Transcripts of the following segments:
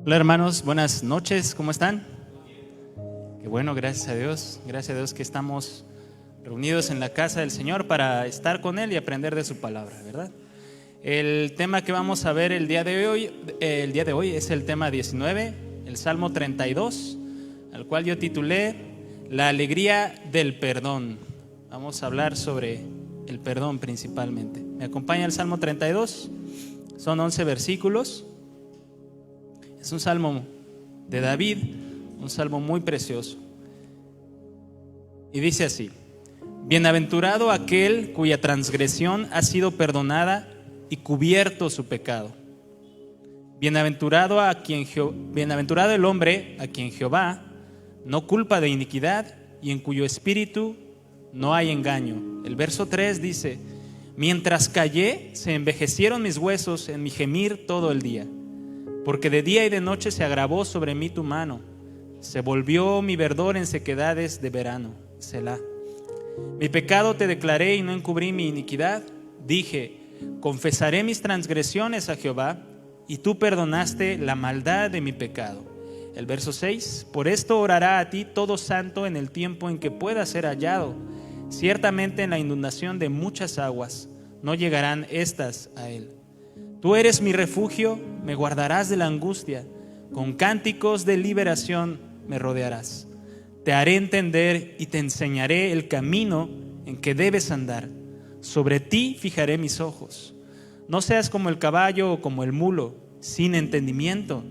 Hola hermanos, buenas noches, ¿cómo están? Qué bueno, gracias a Dios que estamos reunidos en la casa del Señor para estar con Él y aprender de su palabra, ¿verdad? El tema que vamos a ver el día de hoy es el tema 19, el Salmo 32, al cual yo titulé La alegría del perdón. Vamos a hablar sobre el perdón principalmente. ¿Me acompaña el Salmo 32? Son 11 versículos. Es un salmo de David, un salmo muy precioso. Y dice así: Bienaventurado aquel cuya transgresión ha sido perdonada y cubierto su pecado. Bienaventurado el hombre a quien Jehová no culpa de iniquidad y en cuyo espíritu no hay engaño. El verso 3 dice: Mientras callé, se envejecieron mis huesos en mi gemir todo el día. Porque de día y de noche se agravó sobre mí tu mano, se volvió mi verdor en sequedades de verano. Selah. Mi pecado te declaré y no encubrí mi iniquidad. Dije: confesaré mis transgresiones a Jehová, y tú perdonaste la maldad de mi pecado. El verso 6: Por esto orará a ti todo santo en el tiempo en que pueda ser hallado. Ciertamente en la inundación de muchas aguas no llegarán estas a él. Tú eres mi refugio, me guardarás de la angustia, con cánticos de liberación me rodearás. Te haré entender y te enseñaré el camino en que debes andar. Sobre ti fijaré mis ojos. No seas como el caballo o como el mulo, sin entendimiento,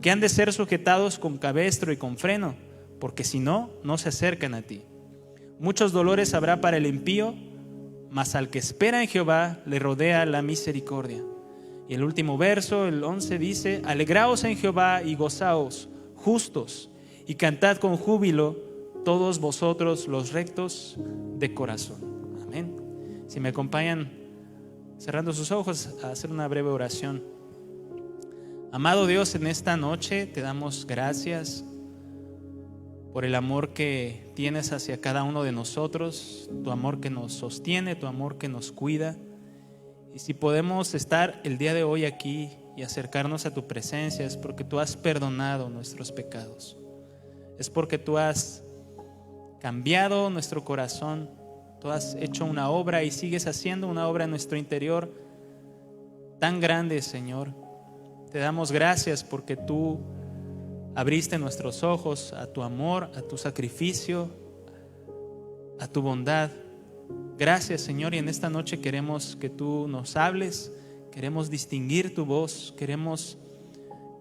que han de ser sujetados con cabestro y con freno, porque si no, no se acercan a ti. Muchos dolores habrá para el impío, mas al que espera en Jehová le rodea la misericordia. Y el último verso, el 11, dice: Alegraos en Jehová y gozaos, justos, y cantad con júbilo todos vosotros los rectos de corazón. Amén. Si me acompañan cerrando sus ojos a hacer una breve oración. Amado Dios, en esta noche te damos gracias por el amor que tienes hacia cada uno de nosotros, tu amor que nos sostiene, tu amor que nos cuida. Y si podemos estar el día de hoy aquí y acercarnos a tu presencia, es porque tú has perdonado nuestros pecados. Es porque tú has cambiado nuestro corazón. Tú has hecho una obra y sigues haciendo una obra en nuestro interior tan grande, Señor. Te damos gracias porque tú abriste nuestros ojos a tu amor, a tu sacrificio, a tu bondad. Gracias, Señor, y en esta noche queremos que tú nos hables, queremos distinguir tu voz, queremos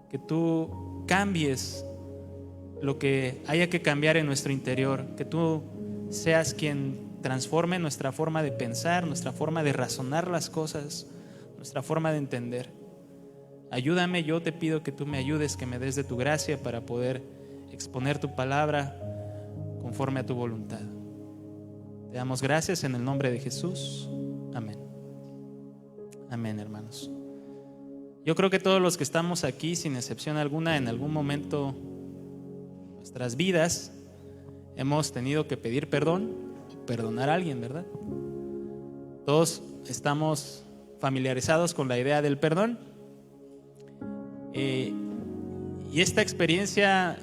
que tú cambies lo que haya que cambiar en nuestro interior, que tú seas quien transforme nuestra forma de pensar, nuestra forma de razonar las cosas, nuestra forma de entender. Ayúdame, yo te pido que tú me ayudes, que me des de tu gracia para poder exponer tu palabra conforme a tu voluntad. Te damos gracias en el nombre de Jesús. Amén. Amén, hermanos. Yo creo que todos los que estamos aquí, sin excepción alguna, en algún momento de nuestras vidas hemos tenido que pedir perdón, perdonar a alguien, ¿verdad? Todos estamos familiarizados con la idea del perdón. Y esta experiencia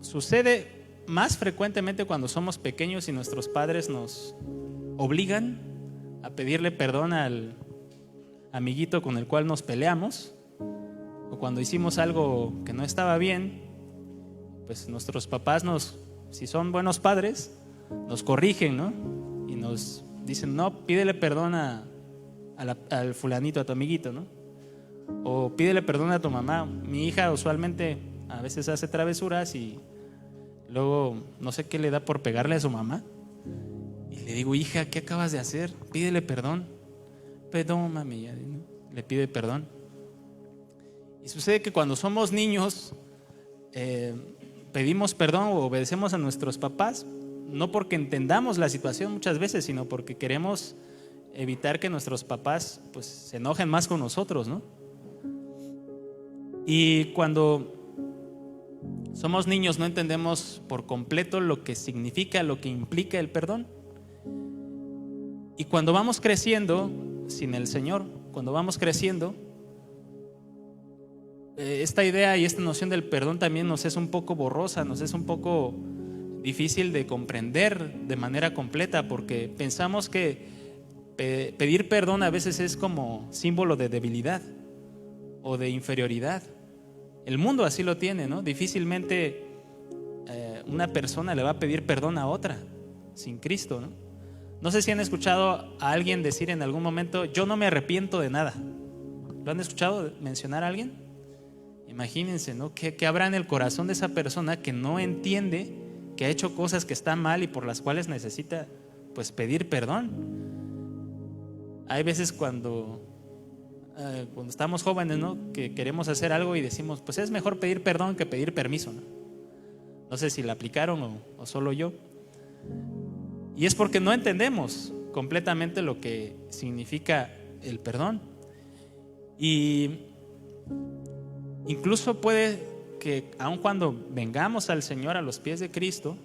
sucede más frecuentemente cuando somos pequeños y nuestros padres nos obligan a pedirle perdón al amiguito con el cual nos peleamos, o cuando hicimos algo que no estaba bien, pues nuestros papás si son buenos padres, nos corrigen, ¿no? Y nos dicen: no, pídele perdón al fulanito, a tu amiguito, ¿no? O pídele perdón a tu mamá. Mi hija usualmente a veces hace travesuras y luego no sé qué le da por pegarle a su mamá. Y le digo: hija, ¿qué acabas de hacer? Pídele perdón. Perdón, mami. Ya, ¿no? Le pide perdón. Y sucede que cuando somos niños pedimos perdón o obedecemos a nuestros papás, no porque entendamos la situación muchas veces, sino porque queremos evitar que nuestros papás pues se enojen más con nosotros, ¿no? Y cuando somos niños no entendemos por completo lo que significa, lo que implica el perdón. Y cuando vamos creciendo sin el Señor, cuando vamos creciendo, esta idea y esta noción del perdón también nos es un poco borrosa, nos es un poco difícil de comprender de manera completa, porque pensamos que pedir perdón a veces es como símbolo de debilidad o de inferioridad. El mundo así lo tiene, ¿no? Difícilmente una persona le va a pedir perdón a otra sin Cristo, ¿no? No sé si han escuchado a alguien decir en algún momento: yo no me arrepiento de nada. ¿Lo han escuchado mencionar a alguien? Imagínense, ¿no? ¿Qué habrá en el corazón de esa persona que no entiende que ha hecho cosas que están mal y por las cuales necesita, pues, pedir perdón? Hay veces cuando estamos jóvenes, ¿no?, que queremos hacer algo y decimos: pues es mejor pedir perdón que pedir permiso, ¿no? No sé si la aplicaron o solo yo. Y es porque no entendemos completamente lo que significa el perdón. Y incluso puede que, aun cuando vengamos al Señor a los pies de Cristo,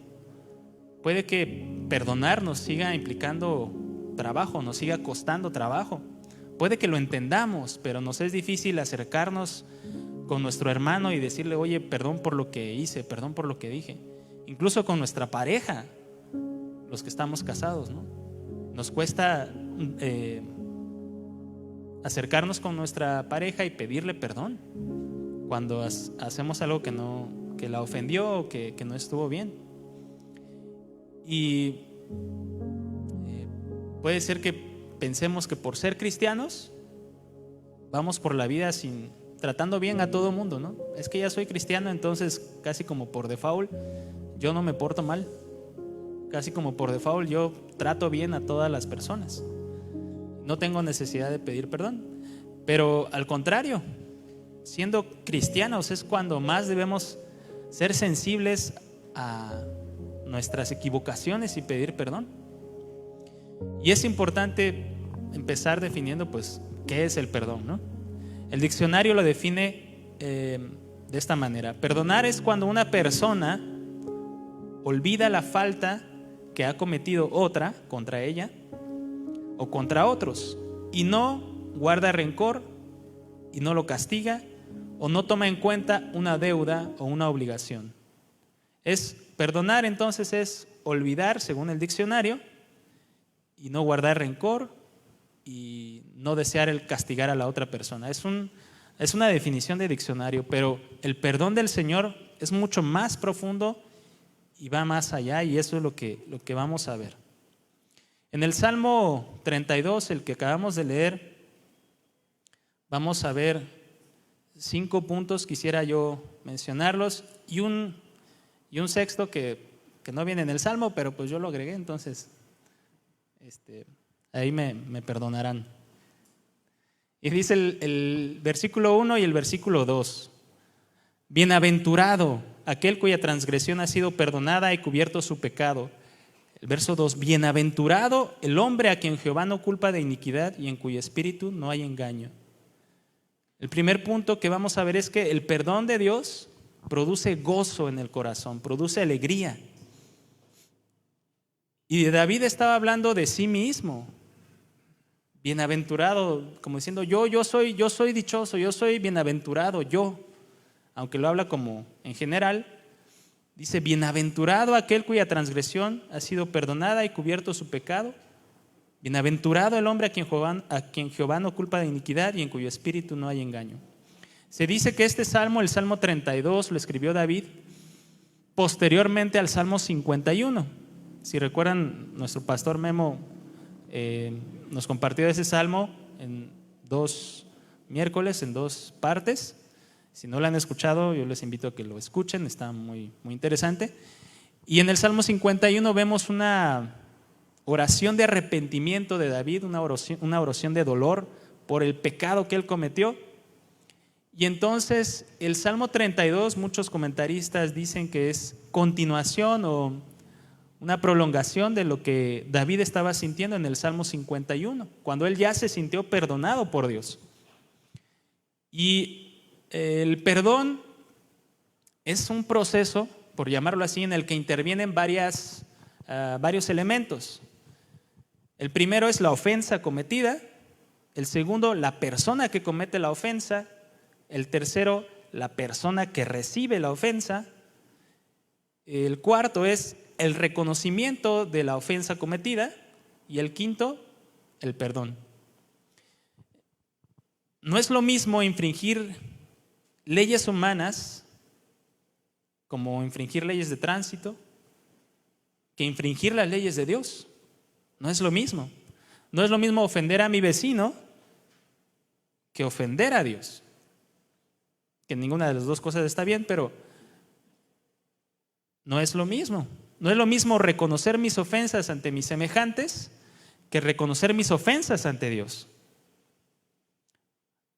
puede que perdonar nos siga implicando trabajo, nos siga costando trabajo. Puede que lo entendamos, pero nos es difícil acercarnos con nuestro hermano y decirle: oye, perdón por lo que hice, perdón por lo que dije. Incluso con nuestra pareja, los que estamos casados, ¿no? Nos cuesta acercarnos con nuestra pareja y pedirle perdón cuando hacemos algo que la ofendió o que no estuvo bien. Y puede ser que pensemos que por ser cristianos vamos por la vida tratando bien a todo mundo, ¿no? Es que ya soy cristiano, entonces casi como por default yo no me porto mal. Casi como por default yo trato bien a todas las personas. No tengo necesidad de pedir perdón. Pero al contrario, siendo cristianos es cuando más debemos ser sensibles a nuestras equivocaciones y pedir perdón. Y es importante empezar definiendo, pues, qué es el perdón, ¿no? El diccionario lo define de esta manera: perdonar es cuando una persona olvida la falta que ha cometido otra contra ella o contra otros y no guarda rencor y no lo castiga o no toma en cuenta una deuda o una obligación. Perdonar entonces es olvidar, según el diccionario, y no guardar rencor y no desear el castigar a la otra persona. Es una definición de diccionario, pero el perdón del Señor es mucho más profundo y va más allá, y eso es lo que vamos a ver. En el Salmo 32, el que acabamos de leer, vamos a ver 5 puntos, quisiera yo mencionarlos, y un sexto que no viene en el Salmo, pero pues yo lo agregué, entonces ahí me perdonarán. Y dice el versículo 1 y el versículo 2: bienaventurado aquel cuya transgresión ha sido perdonada y cubierto su pecado. El verso 2: bienaventurado el hombre a quien Jehová no culpa de iniquidad y en cuyo espíritu no hay engaño. El primer punto que vamos a ver es que el perdón de Dios produce gozo en el corazón, produce alegría. Y David estaba hablando de sí mismo. Bienaventurado, como diciendo: yo soy dichoso, yo soy bienaventurado, yo. Aunque lo habla como en general, dice: bienaventurado aquel cuya transgresión ha sido perdonada y cubierto su pecado. Bienaventurado el hombre a quien Jehová no culpa de iniquidad y en cuyo espíritu no hay engaño. Se dice que este salmo, el Salmo 32, lo escribió David posteriormente al Salmo 51. Si recuerdan, nuestro pastor Memo nos compartió ese salmo en 2 miércoles, en 2 partes. Si no lo han escuchado, yo les invito a que lo escuchen, está muy, muy interesante. Y en el Salmo 51 vemos una oración de arrepentimiento de David, una oración de dolor por el pecado que él cometió. Y entonces el Salmo 32, muchos comentaristas dicen que es continuación o una prolongación de lo que David estaba sintiendo en el Salmo 51, cuando él ya se sintió perdonado por Dios. Y el perdón es un proceso, por llamarlo así, en el que intervienen varios elementos. El primero es la ofensa cometida, el segundo, la persona que comete la ofensa, el tercero, la persona que recibe la ofensa. El cuarto es el reconocimiento de la ofensa cometida. Y el quinto, el perdón. No es lo mismo infringir leyes humanas, como infringir leyes de tránsito, que infringir las leyes de Dios. No es lo mismo. No es lo mismo ofender a mi vecino que ofender a Dios. Que ninguna de las dos cosas está bien, pero no es lo mismo. No es lo mismo reconocer mis ofensas ante mis semejantes que reconocer mis ofensas ante Dios.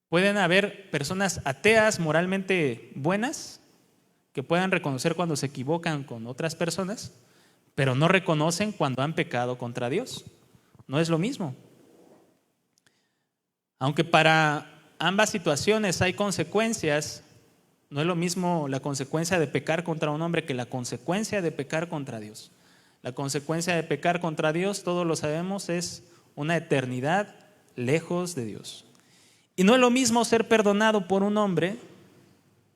Pueden haber personas ateas moralmente buenas que puedan reconocer cuando se equivocan con otras personas, pero no reconocen cuando han pecado contra Dios. No es lo mismo. Aunque para ambas situaciones hay consecuencias, no es lo mismo la consecuencia de pecar contra un hombre que la consecuencia de pecar contra Dios. La consecuencia de pecar contra Dios, todos lo sabemos, es una eternidad lejos de Dios. Y no es lo mismo ser perdonado por un hombre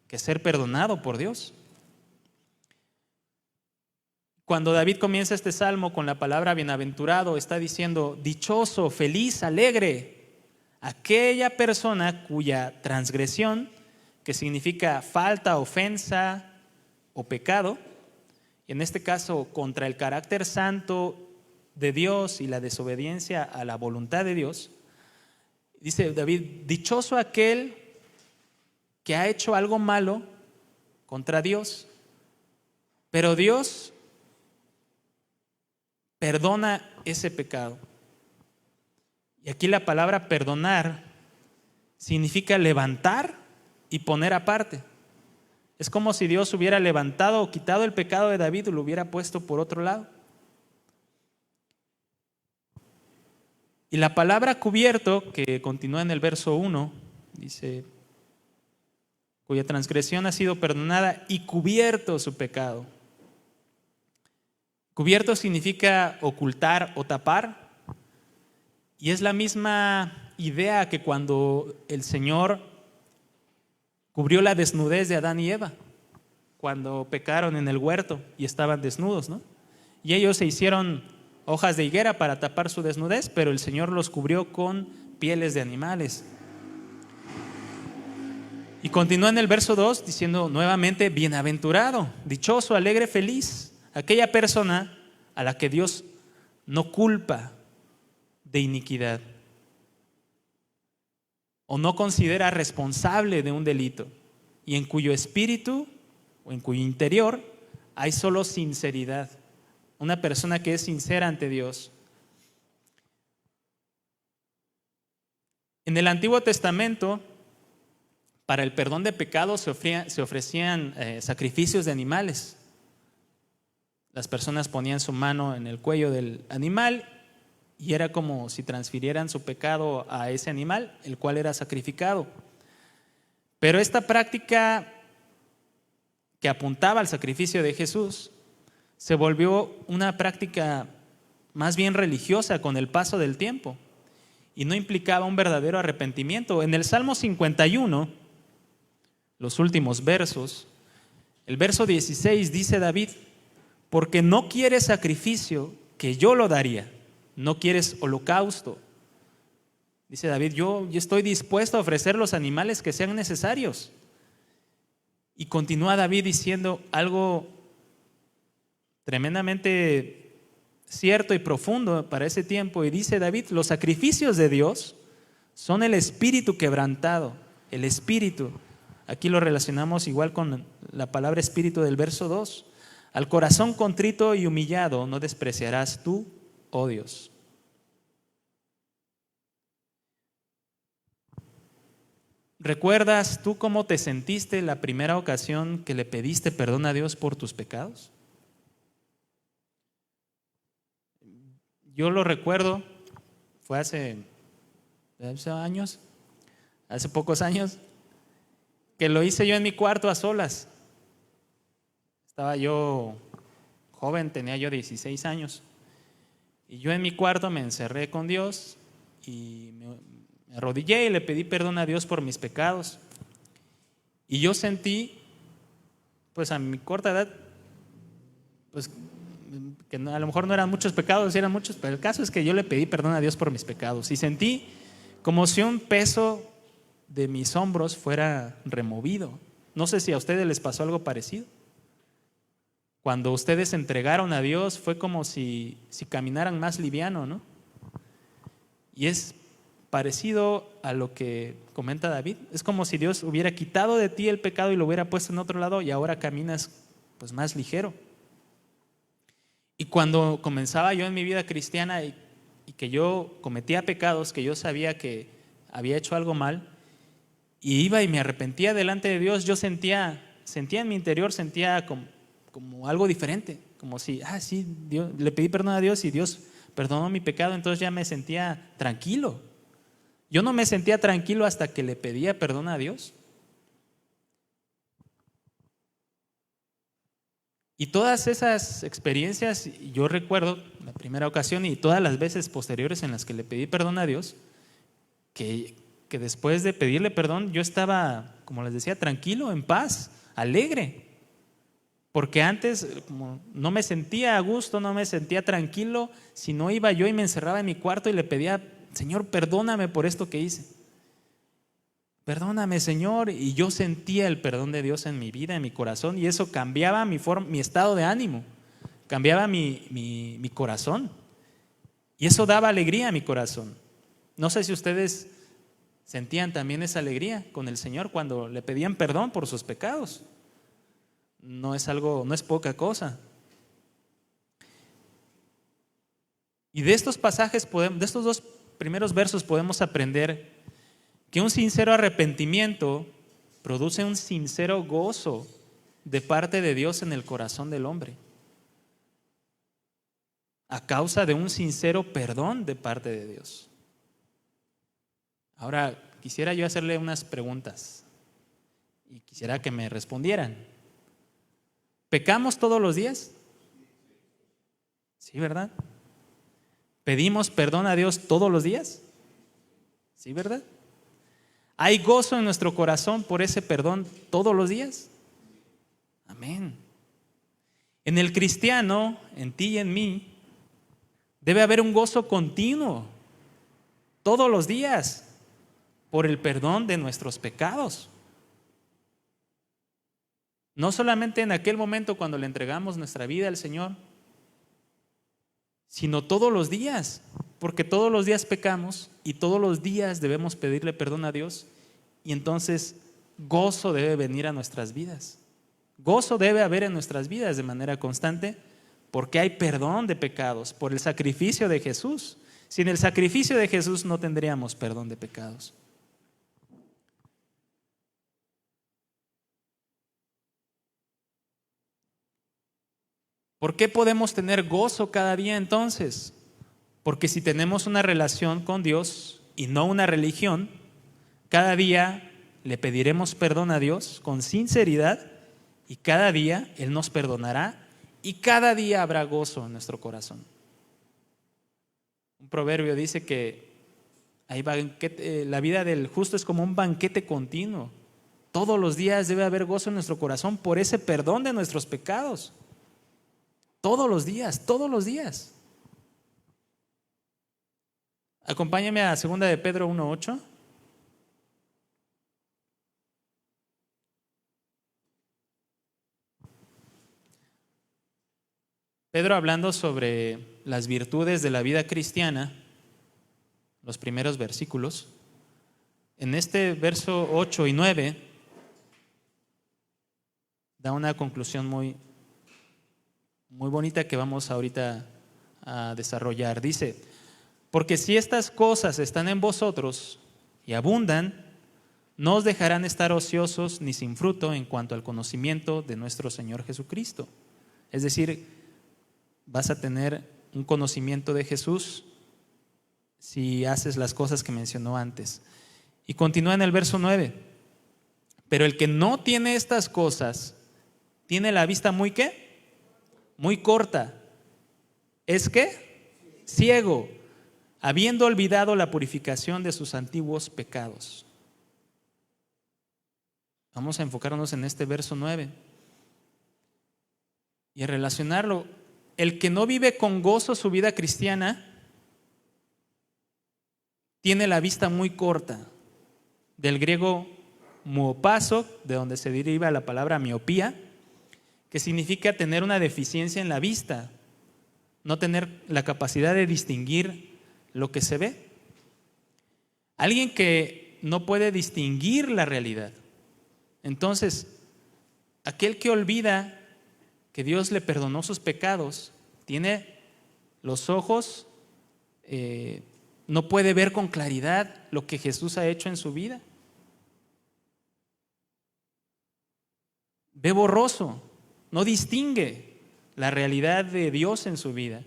que ser perdonado por Dios. Cuando David comienza este salmo con la palabra bienaventurado, está diciendo: dichoso, feliz, alegre, aquella persona cuya transgresión, que significa falta, ofensa o pecado, en este caso contra el carácter santo de Dios y la desobediencia a la voluntad de Dios, dice David: dichoso aquel que ha hecho algo malo contra Dios, pero Dios perdona ese pecado. Y aquí la palabra perdonar significa levantar y poner aparte. Es como si Dios hubiera levantado o quitado el pecado de David y lo hubiera puesto por otro lado. Y la palabra cubierto, que continúa en el verso 1, dice: cuya transgresión ha sido perdonada y cubierto su pecado. Cubierto significa ocultar o tapar, y es la misma idea que cuando el Señor cubrió la desnudez de Adán y Eva, cuando pecaron en el huerto y estaban desnudos, ¿no? Y ellos se hicieron hojas de higuera para tapar su desnudez, pero el Señor los cubrió con pieles de animales. Y continúa en el verso 2 diciendo nuevamente: bienaventurado, dichoso, alegre, feliz, aquella persona a la que Dios no culpa de iniquidad o no considera responsable de un delito, y en cuyo espíritu o en cuyo interior hay solo sinceridad. Una persona que es sincera ante Dios. En el Antiguo Testamento, para el perdón de pecados se ofrecían sacrificios de animales. Las personas ponían su mano en el cuello del animal y era como si transfirieran su pecado a ese animal, el cual era sacrificado. Pero esta práctica que apuntaba al sacrificio de Jesús se volvió una práctica más bien religiosa con el paso del tiempo y no implicaba un verdadero arrepentimiento. En el Salmo 51, los últimos versos, el verso 16 dice David: porque no quieres sacrificio, que yo lo daría. No quieres holocausto. Dice David: yo estoy dispuesto a ofrecer los animales que sean necesarios. Y continúa David diciendo algo tremendamente cierto y profundo para ese tiempo. Y dice David: los sacrificios de Dios son el espíritu quebrantado. El espíritu, aquí lo relacionamos igual con la palabra espíritu del verso 2. Al corazón contrito y humillado no despreciarás tú, oh Dios. ¿Recuerdas tú cómo te sentiste la primera ocasión que le pediste perdón a Dios por tus pecados? Yo lo recuerdo, fue hace años, hace pocos años, que lo hice yo en mi cuarto a solas. Estaba yo joven, tenía yo 16 años. Y yo en mi cuarto me encerré con Dios y me arrodillé y le pedí perdón a Dios por mis pecados. Y yo sentí, pues a mi corta edad, pues que a lo mejor no eran muchos pecados, eran muchos, pero el caso es que yo le pedí perdón a Dios por mis pecados y sentí como si un peso de mis hombros fuera removido. No sé si a ustedes les pasó algo parecido. Cuando ustedes se entregaron a Dios fue como si caminaran más liviano, ¿no? Y es parecido a lo que comenta David. Es como si Dios hubiera quitado de ti el pecado y lo hubiera puesto en otro lado y ahora caminas pues más ligero. Y cuando comenzaba yo en mi vida cristiana y que yo cometía pecados, que yo sabía que había hecho algo mal y iba y me arrepentía delante de Dios, yo sentía en mi interior, sentía como algo diferente, como si, sí, Dios, le pedí perdón a Dios y Dios perdonó mi pecado, entonces ya me sentía tranquilo. Yo no me sentía tranquilo hasta que le pedía perdón a Dios. Y todas esas experiencias, yo recuerdo la primera ocasión y todas las veces posteriores en las que le pedí perdón a Dios, que después de pedirle perdón yo estaba, como les decía, tranquilo, en paz, alegre. Porque antes como no me sentía a gusto, no me sentía tranquilo, si no iba yo y me encerraba en mi cuarto y le pedía, Señor, perdóname por esto que hice. Perdóname, Señor. Y yo sentía el perdón de Dios en mi vida, en mi corazón, y eso cambiaba mi estado de ánimo, cambiaba mi corazón. Y eso daba alegría a mi corazón. No sé si ustedes sentían también esa alegría con el Señor cuando le pedían perdón por sus pecados. No es poca cosa. Y de estos pasajes, de estos dos primeros versos podemos aprender que un sincero arrepentimiento produce un sincero gozo de parte de Dios en el corazón del hombre, a causa de un sincero perdón de parte de Dios. Ahora, quisiera yo hacerle unas preguntas y quisiera que me respondieran. ¿Pecamos todos los días? Sí, ¿verdad? ¿Pedimos perdón a Dios todos los días? Sí, ¿verdad? ¿Hay gozo en nuestro corazón por ese perdón todos los días? Amén. En el cristiano, en ti y en mí, debe haber un gozo continuo todos los días por el perdón de nuestros pecados. No solamente en aquel momento cuando le entregamos nuestra vida al Señor, sino todos los días, porque todos los días pecamos y todos los días debemos pedirle perdón a Dios, y entonces gozo debe venir a nuestras vidas. Gozo debe haber en nuestras vidas de manera constante, porque hay perdón de pecados por el sacrificio de Jesús. Sin el sacrificio de Jesús no tendríamos perdón de pecados. ¿Por qué podemos tener gozo cada día entonces? Porque si tenemos una relación con Dios y no una religión, cada día le pediremos perdón a Dios con sinceridad y cada día Él nos perdonará y cada día habrá gozo en nuestro corazón. Un proverbio dice que la vida del justo es como un banquete continuo. Todos los días debe haber gozo en nuestro corazón por ese perdón de nuestros pecados. Todos los días, todos los días. Acompáñame a 2 de Pedro 1:8. Pedro, hablando sobre las virtudes de la vida cristiana, los primeros versículos, en este verso 8 y 9 da una conclusión muy bonita que vamos ahorita a desarrollar. Dice: porque si estas cosas están en vosotros y abundan, no os dejarán estar ociosos ni sin fruto en cuanto al conocimiento de nuestro Señor Jesucristo. Es decir, vas a tener un conocimiento de Jesús si haces las cosas que mencionó antes. Y continúa en el verso 9. Pero el que no tiene estas cosas tiene la vista muy ¿qué? Muy corta. ¿Es qué? Ciego, habiendo olvidado la purificación de sus antiguos pecados. Vamos a enfocarnos en este verso 9 y a relacionarlo. El que no vive con gozo su vida cristiana tiene la vista muy corta. Del griego muopazo, de donde se deriva la palabra miopía, que significa tener una deficiencia en la vista, no tener la capacidad de distinguir lo que se ve. Alguien que no puede distinguir la realidad. Entonces, aquel que olvida que Dios le perdonó sus pecados, tiene los ojos, no puede ver con claridad lo que Jesús ha hecho en su vida. Ve borroso, no distingue la realidad de Dios en su vida.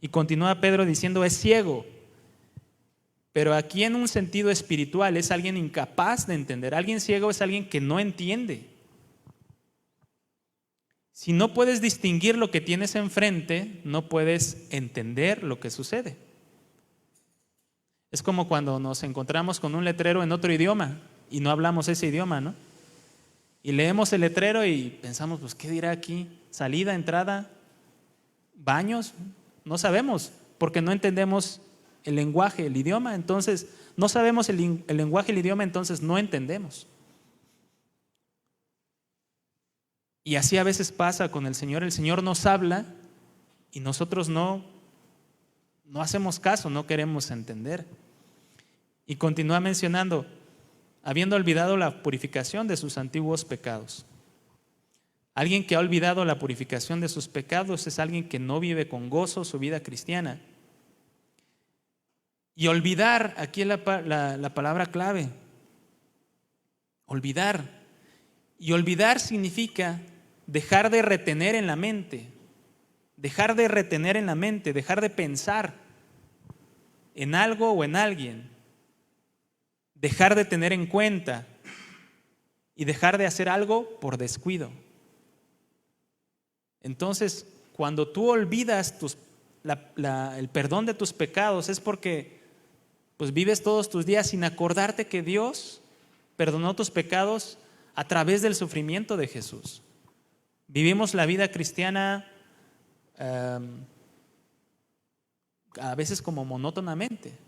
Y continúa Pedro diciendo, es ciego. Pero aquí en un sentido espiritual es alguien incapaz de entender. Alguien ciego es alguien que no entiende. Si no puedes distinguir lo que tienes enfrente, no puedes entender lo que sucede. Es como cuando nos encontramos con un letrero en otro idioma y no hablamos ese idioma, ¿no? Y leemos el letrero y pensamos, pues, ¿qué dirá aquí? ¿Salida, entrada, baños? No sabemos, porque no entendemos el lenguaje, el idioma. Entonces, no sabemos el lenguaje, el idioma, entonces no entendemos. Y así a veces pasa con el Señor. El Señor nos habla y nosotros no hacemos caso, no queremos entender. Y continúa mencionando, habiendo olvidado la purificación de sus antiguos pecados. Alguien que ha olvidado la purificación de sus pecados es alguien que no vive con gozo su vida cristiana. Y olvidar, aquí es la palabra clave. Olvidar. Y olvidar significa dejar de retener en la mente. Dejar de retener en la mente, dejar de pensar en algo o en alguien. Dejar de tener en cuenta y dejar de hacer algo por descuido. Entonces, cuando tú olvidas el perdón de tus pecados, es porque pues vives todos tus días sin acordarte que Dios perdonó tus pecados a través del sufrimiento de Jesús. Vivimos la vida cristiana a veces como monótonamente,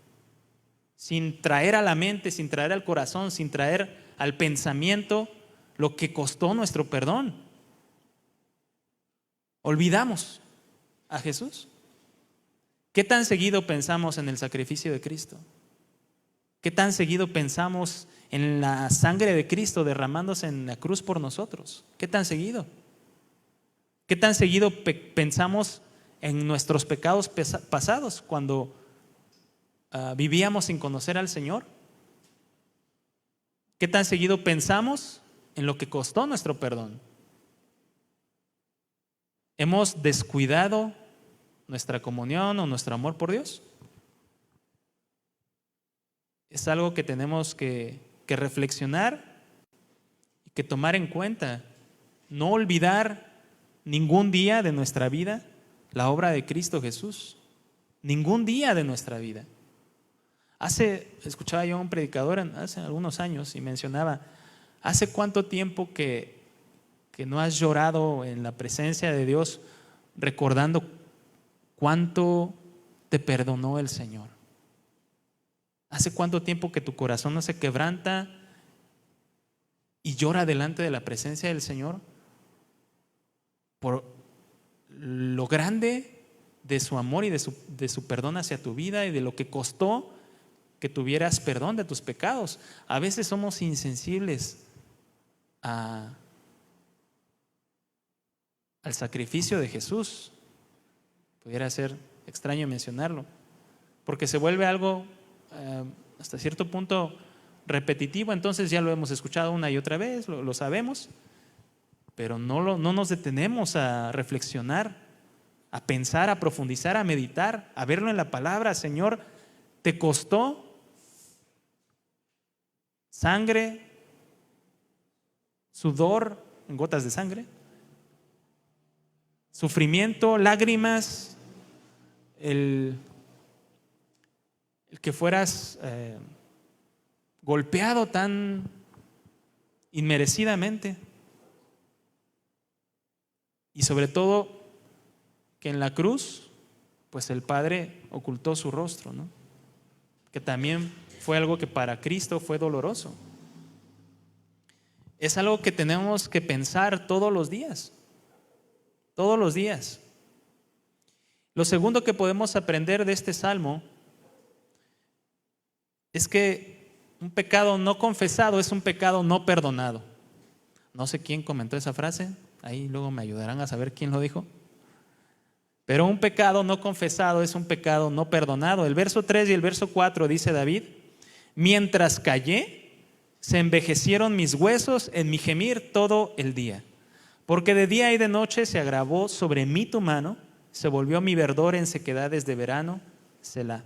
sin traer a la mente, sin traer al corazón, sin traer al pensamiento lo que costó nuestro perdón. Olvidamos a Jesús. ¿Qué tan seguido pensamos en el sacrificio de Cristo? ¿Qué tan seguido pensamos en la sangre de Cristo derramándose en la cruz por nosotros? ¿Qué tan seguido? ¿Qué tan seguido pensamos en nuestros pecados pasados cuando vivíamos sin conocer al Señor? ¿Qué tan seguido pensamos en lo que costó nuestro perdón? ¿Hemos descuidado nuestra comunión o nuestro amor por Dios? Es algo que tenemos que reflexionar y que tomar en cuenta. No olvidar ningún día de nuestra vida la obra de Cristo Jesús. Ningún día de nuestra vida. Escuchaba yo a un predicador hace algunos años y mencionaba, ¿hace cuánto tiempo que no has llorado en la presencia de Dios recordando cuánto te perdonó el Señor? ¿Hace cuánto tiempo que tu corazón no se quebranta y llora delante de la presencia del Señor por lo grande de su amor y de su perdón hacia tu vida y de lo que costó que tuvieras perdón de tus pecados? A veces somos insensibles al sacrificio de Jesús. Pudiera ser extraño mencionarlo, porque se vuelve algo hasta cierto punto repetitivo. Entonces ya lo hemos escuchado una y otra vez, lo sabemos, pero no nos detenemos a reflexionar, a pensar, a profundizar, a meditar, a verlo en la palabra. Señor, ¿te costó sangre, sudor en gotas de sangre, sufrimiento, lágrimas, el que fueras golpeado tan inmerecidamente. Y sobre todo que en la cruz, pues el Padre ocultó su rostro, ¿no? Que también fue algo que para Cristo fue doloroso. Es algo que tenemos que pensar todos los días. Todos los días. Lo segundo que podemos aprender de este salmo es que un pecado no confesado es un pecado no perdonado. No sé quién comentó esa frase, ahí luego me ayudarán a saber quién lo dijo. Pero un pecado no confesado es un pecado no perdonado. El verso 3 y el verso 4 dice David: mientras callé, se envejecieron mis huesos en mi gemir todo el día. Porque de día y de noche se agravó sobre mí tu mano, se volvió mi verdor en sequedades de verano, Selah.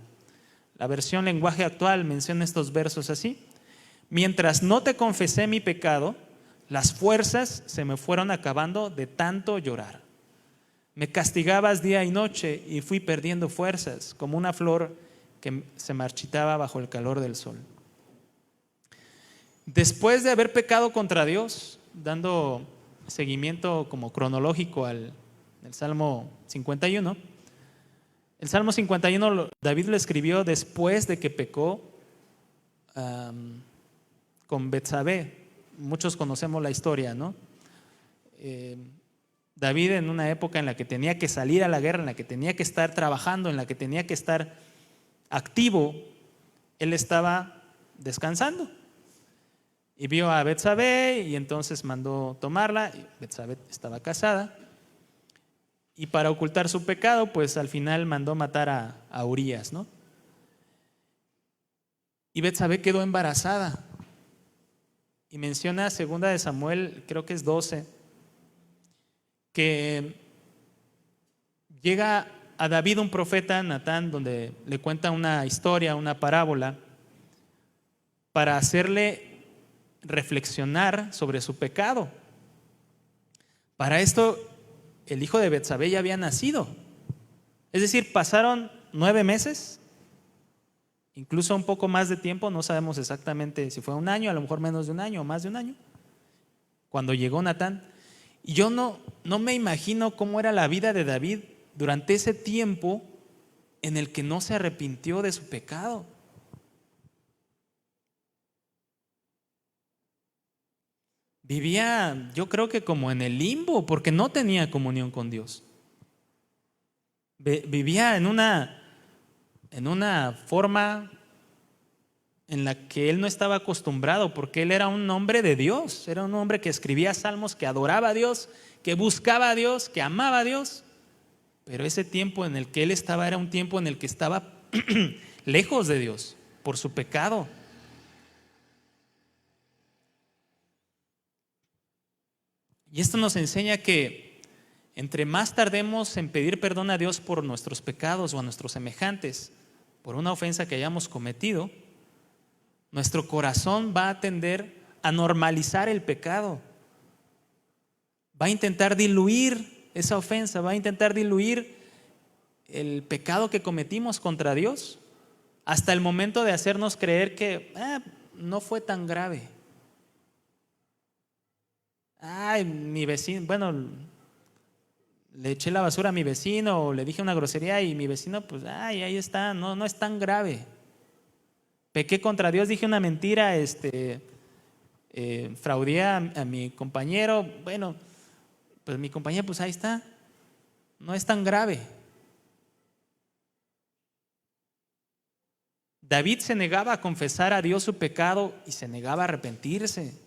La versión lenguaje actual menciona estos versos así: mientras no te confesé mi pecado, las fuerzas se me fueron acabando de tanto llorar. Me castigabas día y noche y fui perdiendo fuerzas, como una flor que se marchitaba bajo el calor del sol. Después de haber pecado contra Dios, dando seguimiento como cronológico al Salmo 51, el Salmo 51 David lo escribió después de que pecó con Betsabé. Muchos conocemos la historia, ¿no? David, en una época en la que tenía que salir a la guerra, en la que tenía que estar trabajando, en la que tenía que estar activo, él estaba descansando y vio a Betsabé y entonces mandó tomarla. Betsabé estaba casada y para ocultar su pecado, pues al final mandó matar a Urías, ¿no? Y Betsabé quedó embarazada. Y menciona 2 de Samuel, creo que es 12, que llega a David un profeta, Natán, donde le cuenta una historia, una parábola, para hacerle reflexionar sobre su pecado. Para esto, el hijo de Betsabé ya había nacido. Es decir, pasaron 9 meses, incluso un poco más de tiempo, no sabemos exactamente si fue un año, a lo mejor menos de un año o más de un año, cuando llegó Natán. Y yo no me imagino cómo era la vida de David durante ese tiempo en el que no se arrepintió de su pecado. Vivía, yo creo que como en el limbo, porque no tenía comunión con Dios. Vivía en una forma en la que él no estaba acostumbrado, porque él era un hombre de Dios, era un hombre que escribía salmos, que adoraba a Dios, que buscaba a Dios, que amaba a Dios. Pero ese tiempo en el que él estaba era un tiempo en el que estaba lejos de Dios por su pecado. Y esto nos enseña que entre más tardemos en pedir perdón a Dios por nuestros pecados o a nuestros semejantes, por una ofensa que hayamos cometido, nuestro corazón va a tender a normalizar el pecado. Va a intentar diluir esa ofensa, va a intentar diluir el pecado que cometimos contra Dios, hasta el momento de hacernos creer que no fue tan grave. Ay, mi vecino, bueno, le eché la basura a mi vecino o le dije una grosería y mi vecino, pues, ahí está, no es tan grave. Pequé contra Dios, dije una mentira, fraudé a mi compañero, bueno, pues mi compañero, pues ahí está, no es tan grave. David se negaba a confesar a Dios su pecado y se negaba a arrepentirse.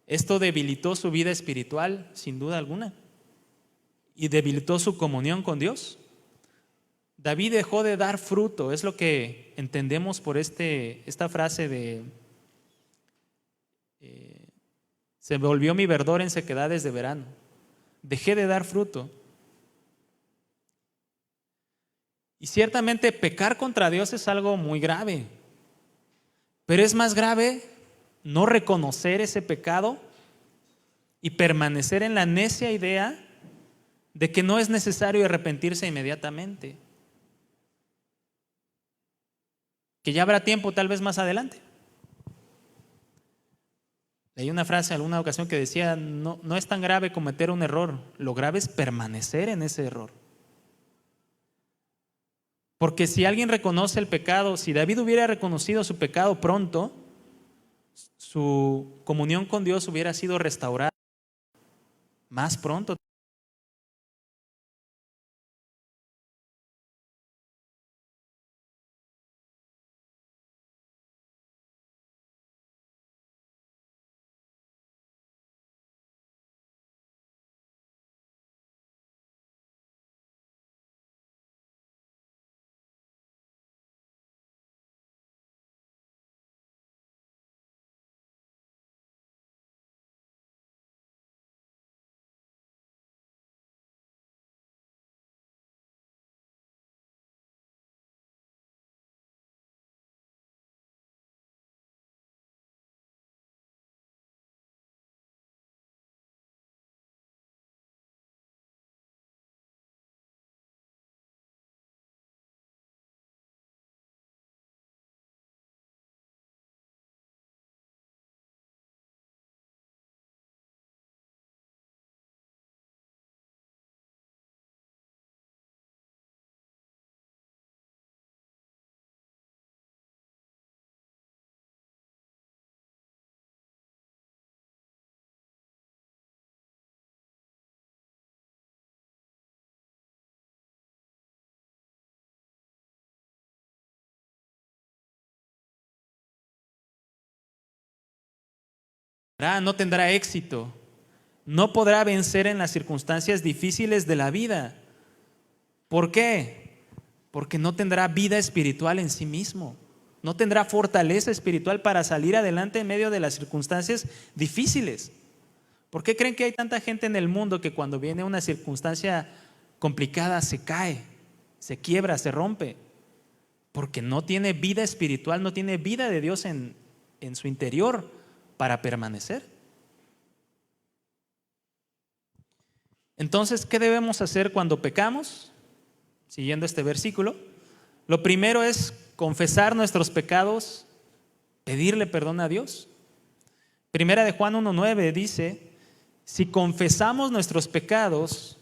Esto debilitó su vida espiritual, sin duda alguna, y debilitó su comunión con Dios. David dejó de dar fruto, es lo que entendemos por esta frase de se volvió mi verdor en sequedades de verano. Dejé de dar fruto. Y ciertamente pecar contra Dios es algo muy grave, pero es más grave no reconocer ese pecado y permanecer en la necia idea de que no es necesario arrepentirse inmediatamente, que ya habrá tiempo tal vez más adelante. Leí una frase en alguna ocasión que decía, no es tan grave cometer un error, lo grave es permanecer en ese error. Porque si alguien reconoce el pecado, si David hubiera reconocido su pecado pronto, su comunión con Dios hubiera sido restaurada más pronto. No tendrá éxito, no podrá vencer en las circunstancias difíciles de la vida. ¿Por qué? Porque no tendrá vida espiritual en sí mismo, no tendrá fortaleza espiritual para salir adelante en medio de las circunstancias difíciles. ¿Por qué creen que hay tanta gente en el mundo que cuando viene una circunstancia complicada se cae, se quiebra, se rompe? Porque no tiene vida espiritual, no tiene vida de Dios en su interior para permanecer. Entonces, ¿qué debemos hacer cuando pecamos? Siguiendo este versículo, lo primero es confesar nuestros pecados, pedirle perdón a Dios. Primera de Juan 1:9 dice, si confesamos nuestros pecados,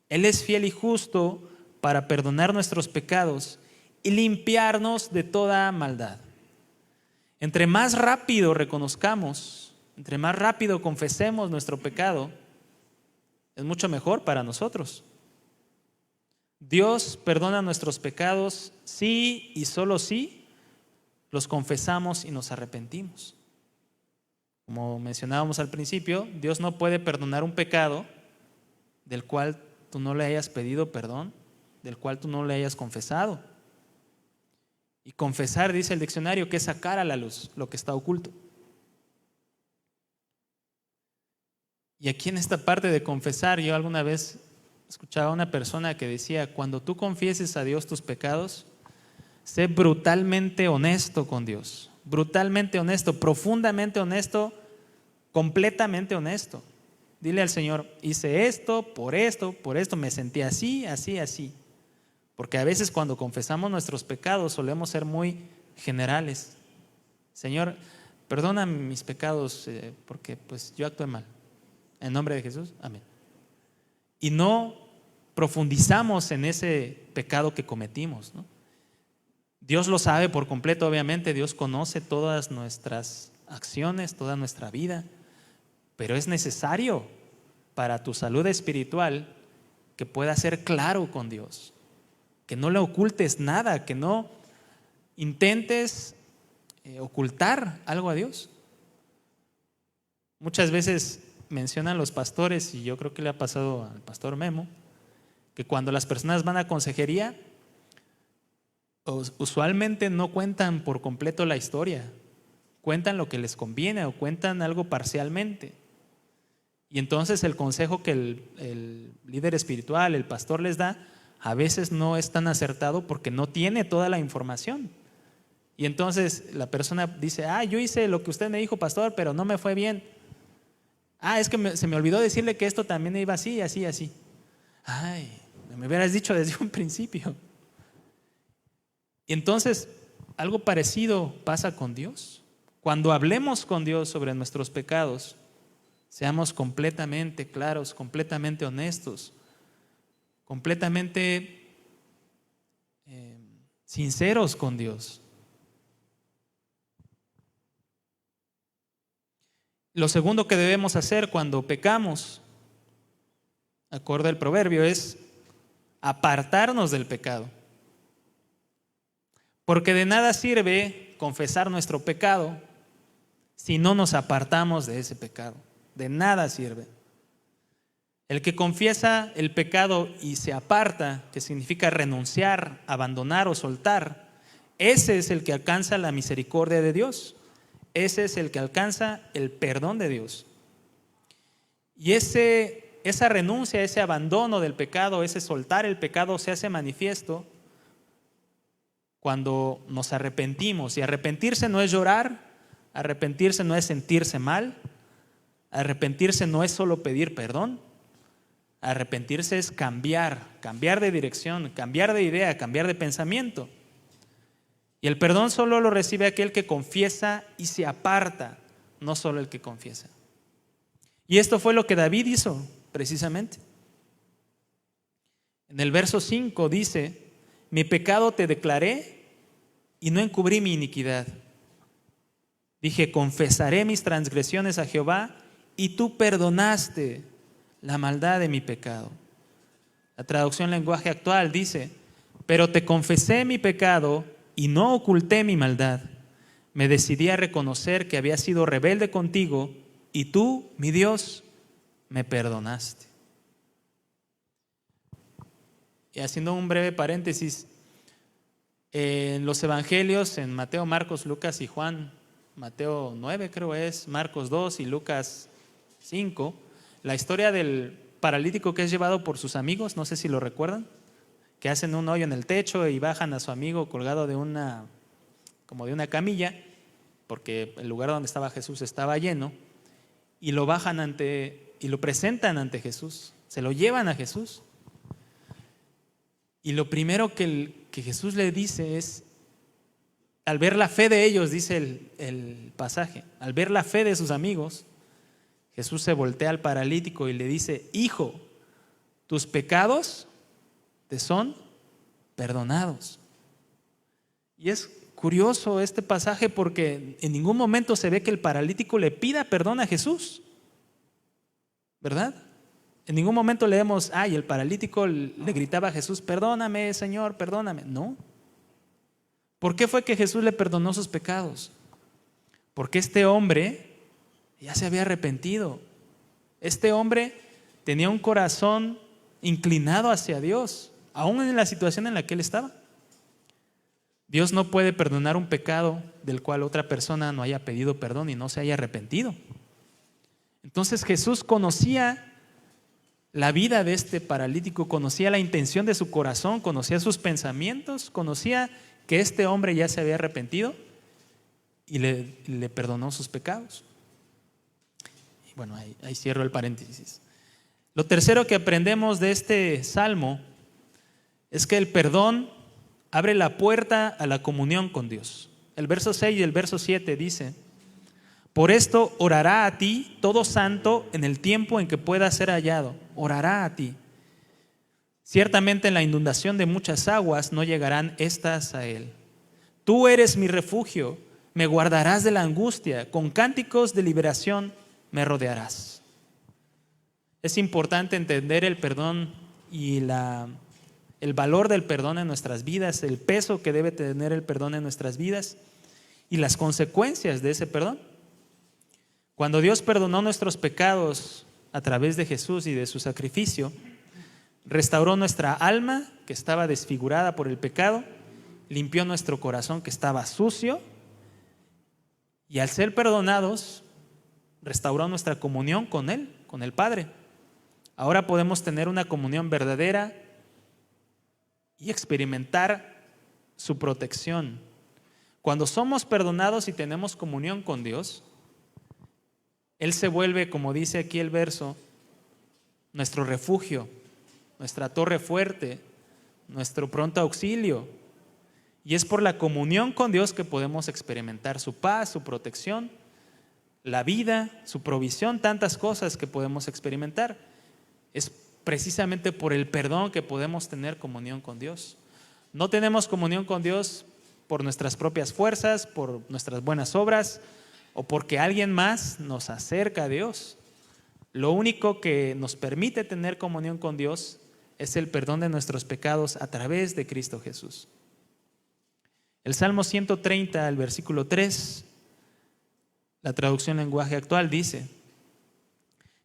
Él es fiel y justo para perdonar nuestros pecados y limpiarnos de toda maldad. Entre más rápido reconozcamos, entre más rápido confesemos nuestro pecado, es mucho mejor para nosotros. Dios perdona nuestros pecados si y solo si los confesamos y nos arrepentimos. Como mencionábamos al principio, Dios no puede perdonar un pecado del cual tú no le hayas pedido perdón, del cual tú no le hayas confesado. Y confesar, dice el diccionario, que es sacar a la luz lo que está oculto. Y aquí en esta parte de confesar, yo alguna vez escuchaba a una persona que decía, cuando tú confieses a Dios tus pecados, sé brutalmente honesto con Dios, brutalmente honesto, profundamente honesto, completamente honesto. Dile al Señor, hice esto, por esto, me sentí así, así, así. Porque a veces cuando confesamos nuestros pecados solemos ser muy generales. Señor, perdona mis pecados porque pues yo actué mal. En nombre de Jesús, amén. Y no profundizamos en ese pecado que cometimos, ¿no? Dios lo sabe por completo, obviamente. Dios conoce todas nuestras acciones, toda nuestra vida. Pero es necesario para tu salud espiritual que puedas ser claro con Dios. Que no le ocultes nada, que no intentes ocultar algo a Dios. Muchas veces mencionan los pastores, y yo creo que le ha pasado al pastor Memo, que cuando las personas van a consejería, usualmente no cuentan por completo la historia, cuentan lo que les conviene o cuentan algo parcialmente. Y entonces el consejo que el líder espiritual, el pastor les da, a veces no es tan acertado porque no tiene toda la información. Y entonces la persona dice, yo hice lo que usted me dijo, pastor, pero no me fue bien. Es que se me olvidó decirle que esto también iba así, así, así. Me hubieras dicho desde un principio. Y entonces algo parecido pasa con Dios. Cuando hablemos con Dios sobre nuestros pecados, seamos completamente claros, completamente honestos, completamente sinceros con Dios. Lo segundo que debemos hacer cuando pecamos, acorde al proverbio, es apartarnos del pecado. Porque de nada sirve confesar nuestro pecado si no nos apartamos de ese pecado. De nada sirve. El que confiesa el pecado y se aparta, que significa renunciar, abandonar o soltar, ese es el que alcanza la misericordia de Dios. Ese es el que alcanza el perdón de Dios. Y esa renuncia, ese abandono del pecado, ese soltar el pecado se hace manifiesto cuando nos arrepentimos. Y arrepentirse no es llorar, arrepentirse no es sentirse mal, arrepentirse no es solo pedir perdón, arrepentirse es cambiar de dirección, cambiar de idea, cambiar de pensamiento. Y el perdón solo lo recibe aquel que confiesa y se aparta, no solo el que confiesa. Y esto fue lo que David hizo precisamente. En el verso 5 dice: mi pecado te declaré y no encubrí mi iniquidad. Dije: confesaré mis transgresiones a Jehová, y tú perdonaste la maldad de mi pecado. La traducción lenguaje actual dice: pero te confesé mi pecado y no oculté mi maldad. Me decidí a reconocer que había sido rebelde contigo, y tú, mi Dios, me perdonaste. Y haciendo un breve paréntesis, en los evangelios, en Mateo, Marcos, Lucas y Juan, Mateo 9 creo es, Marcos 2 y Lucas 5, la historia del paralítico que es llevado por sus amigos, no sé si lo recuerdan, que hacen un hoyo en el techo y bajan a su amigo colgado de una camilla, porque el lugar donde estaba Jesús estaba lleno, y lo bajan y lo presentan ante Jesús, se lo llevan a Jesús. Y lo primero que Jesús le dice es, al ver la fe de ellos, dice el pasaje, al ver la fe de sus amigos, Jesús se voltea al paralítico y le dice: hijo, tus pecados te son perdonados. Y es curioso este pasaje porque en ningún momento se ve que el paralítico le pida perdón a Jesús, ¿verdad? En ningún momento leemos: ay, el paralítico le gritaba a Jesús: perdóname, Señor, perdóname. No. ¿Por qué fue que Jesús le perdonó sus pecados? Porque este hombre ya se había arrepentido. Este hombre tenía un corazón inclinado hacia Dios, aún en la situación en la que él estaba. Dios no puede perdonar un pecado del cual otra persona no haya pedido perdón y no se haya arrepentido. Entonces Jesús conocía la vida de este paralítico, conocía la intención de su corazón, conocía sus pensamientos, conocía que este hombre ya se había arrepentido y le perdonó sus pecados. Y bueno, ahí cierro el paréntesis. Lo tercero que aprendemos de este salmo es que el perdón abre la puerta a la comunión con Dios. El verso 6 y el verso 7 dice: por esto orará a ti todo santo en el tiempo en que pueda ser hallado. Orará a ti. Ciertamente en la inundación de muchas aguas no llegarán estas a él. Tú eres mi refugio, me guardarás de la angustia, con cánticos de liberación me rodearás. Es importante entender el perdón y el valor del perdón en nuestras vidas, el peso que debe tener el perdón en nuestras vidas y las consecuencias de ese perdón. Cuando Dios perdonó nuestros pecados a través de Jesús y de su sacrificio, restauró nuestra alma que estaba desfigurada por el pecado, limpió nuestro corazón que estaba sucio, y al ser perdonados, restauró nuestra comunión con Él, con el Padre. Ahora podemos tener una comunión verdadera y experimentar su protección. Cuando somos perdonados y tenemos comunión con Dios, Él se vuelve, como dice aquí el verso, nuestro refugio, nuestra torre fuerte, nuestro pronto auxilio. Y es por la comunión con Dios que podemos experimentar su paz, su protección, la vida, su provisión, tantas cosas que podemos experimentar. Es precisamente por el perdón que podemos tener comunión con Dios. No tenemos comunión con Dios por nuestras propias fuerzas, por nuestras buenas obras o porque alguien más nos acerca a Dios. Lo único que nos permite tener comunión con Dios es el perdón de nuestros pecados a través de Cristo Jesús. El Salmo 130, el versículo 3, la traducción lenguaje actual dice: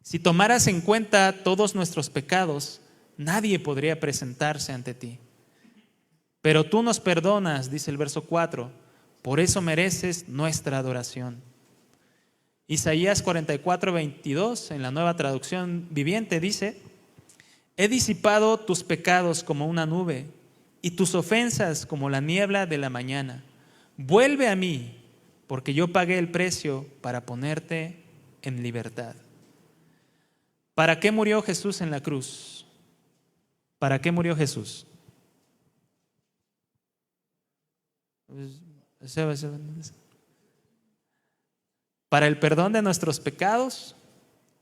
si tomaras en cuenta todos nuestros pecados, nadie podría presentarse ante ti. Pero tú nos perdonas, dice el verso 4, por eso mereces nuestra adoración. Isaías 44, 22, en la Nueva Traducción Viviente dice: he disipado tus pecados como una nube y tus ofensas como la niebla de la mañana. Vuelve a mí, porque yo pagué el precio para ponerte en libertad. ¿Para qué murió Jesús en la cruz? ¿Para qué murió Jesús? Para el perdón de nuestros pecados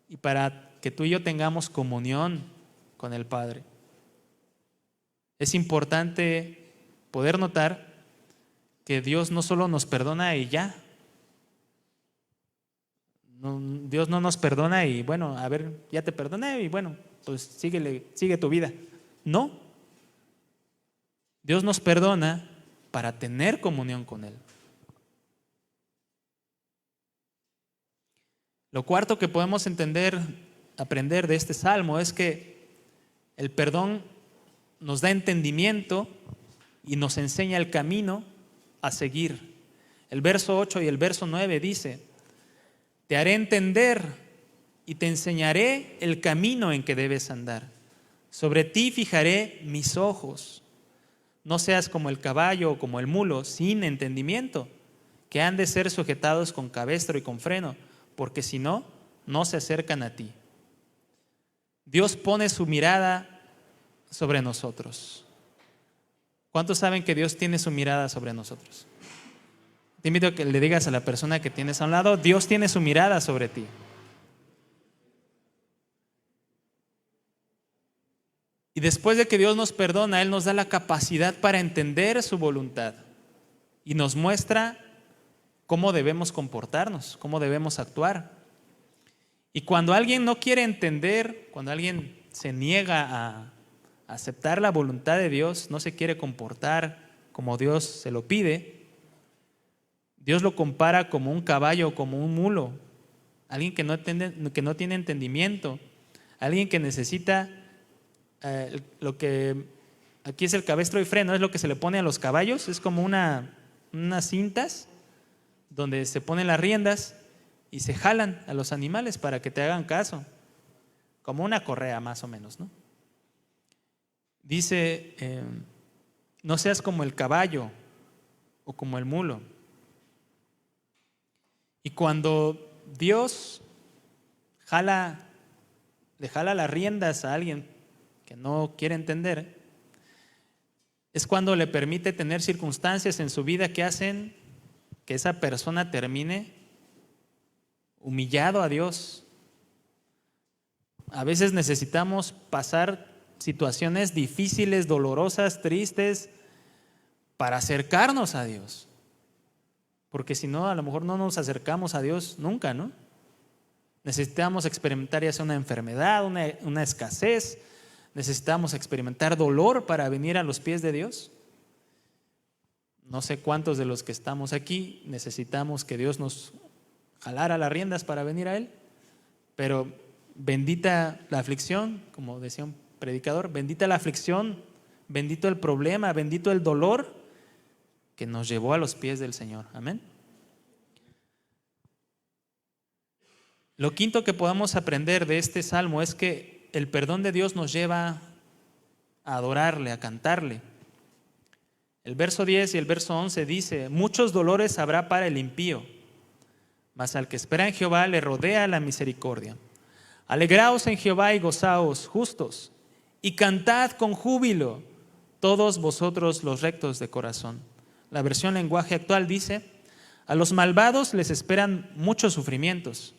y para que tú y yo tengamos comunión con el Padre. Es importante poder notar que Dios no solo nos perdona y ya. No, Dios no nos perdona y bueno, a ver, ya te perdoné y bueno, pues sigue tu vida. No. Dios nos perdona para tener comunión con Él. Lo cuarto que podemos aprender de este salmo es que el perdón nos da entendimiento y nos enseña el camino a seguir. El verso 8 y el verso 9 dice: te haré entender y te enseñaré el camino en que debes andar. Sobre ti fijaré mis ojos. No seas como el caballo o como el mulo, sin entendimiento, que han de ser sujetados con cabestro y con freno, porque si no, no se acercan a ti. Dios pone su mirada sobre nosotros. ¿Cuántos saben que Dios tiene su mirada sobre nosotros? Te invito a que le digas a la persona que tienes a un lado: Dios tiene su mirada sobre ti. Y después de que Dios nos perdona, Él nos da la capacidad para entender su voluntad y nos muestra cómo debemos comportarnos, cómo debemos actuar. Y cuando alguien no quiere entender, cuando alguien se niega a aceptar la voluntad de Dios, no se quiere comportar como Dios se lo pide, Dios lo compara como un caballo, como un mulo, alguien que no tiene entendimiento, alguien que necesita lo que aquí es el cabestro y freno, es lo que se le pone a los caballos, es como unas cintas donde se ponen las riendas y se jalan a los animales para que te hagan caso, como una correa más o menos, ¿no? Dice, no seas como el caballo o como el mulo. Y cuando Dios le jala las riendas a alguien que no quiere entender, es cuando le permite tener circunstancias en su vida que hacen que esa persona termine humillado a Dios. A veces necesitamos pasar situaciones difíciles, dolorosas, tristes, para acercarnos a Dios. Porque si no, a lo mejor no nos acercamos a Dios nunca, ¿no? Necesitamos experimentar ya sea una enfermedad, una escasez. Necesitamos experimentar dolor para venir a los pies de Dios. No sé cuántos de los que estamos aquí necesitamos que Dios nos jalara las riendas para venir a Él, pero bendita la aflicción, como decía un predicador, bendita la aflicción, bendito el problema, bendito el dolor que nos llevó a los pies del Señor. Amén. Lo quinto que podamos aprender de este salmo es que el perdón de Dios nos lleva a adorarle, a cantarle. El verso 10 y el verso 11 dice: muchos dolores habrá para el impío, mas al que espera en Jehová le rodea la misericordia. Alegraos en Jehová y gozaos, justos, y cantad con júbilo, todos vosotros los rectos de corazón. la versión lenguaje actual dice: a los malvados les esperan muchos sufrimientos,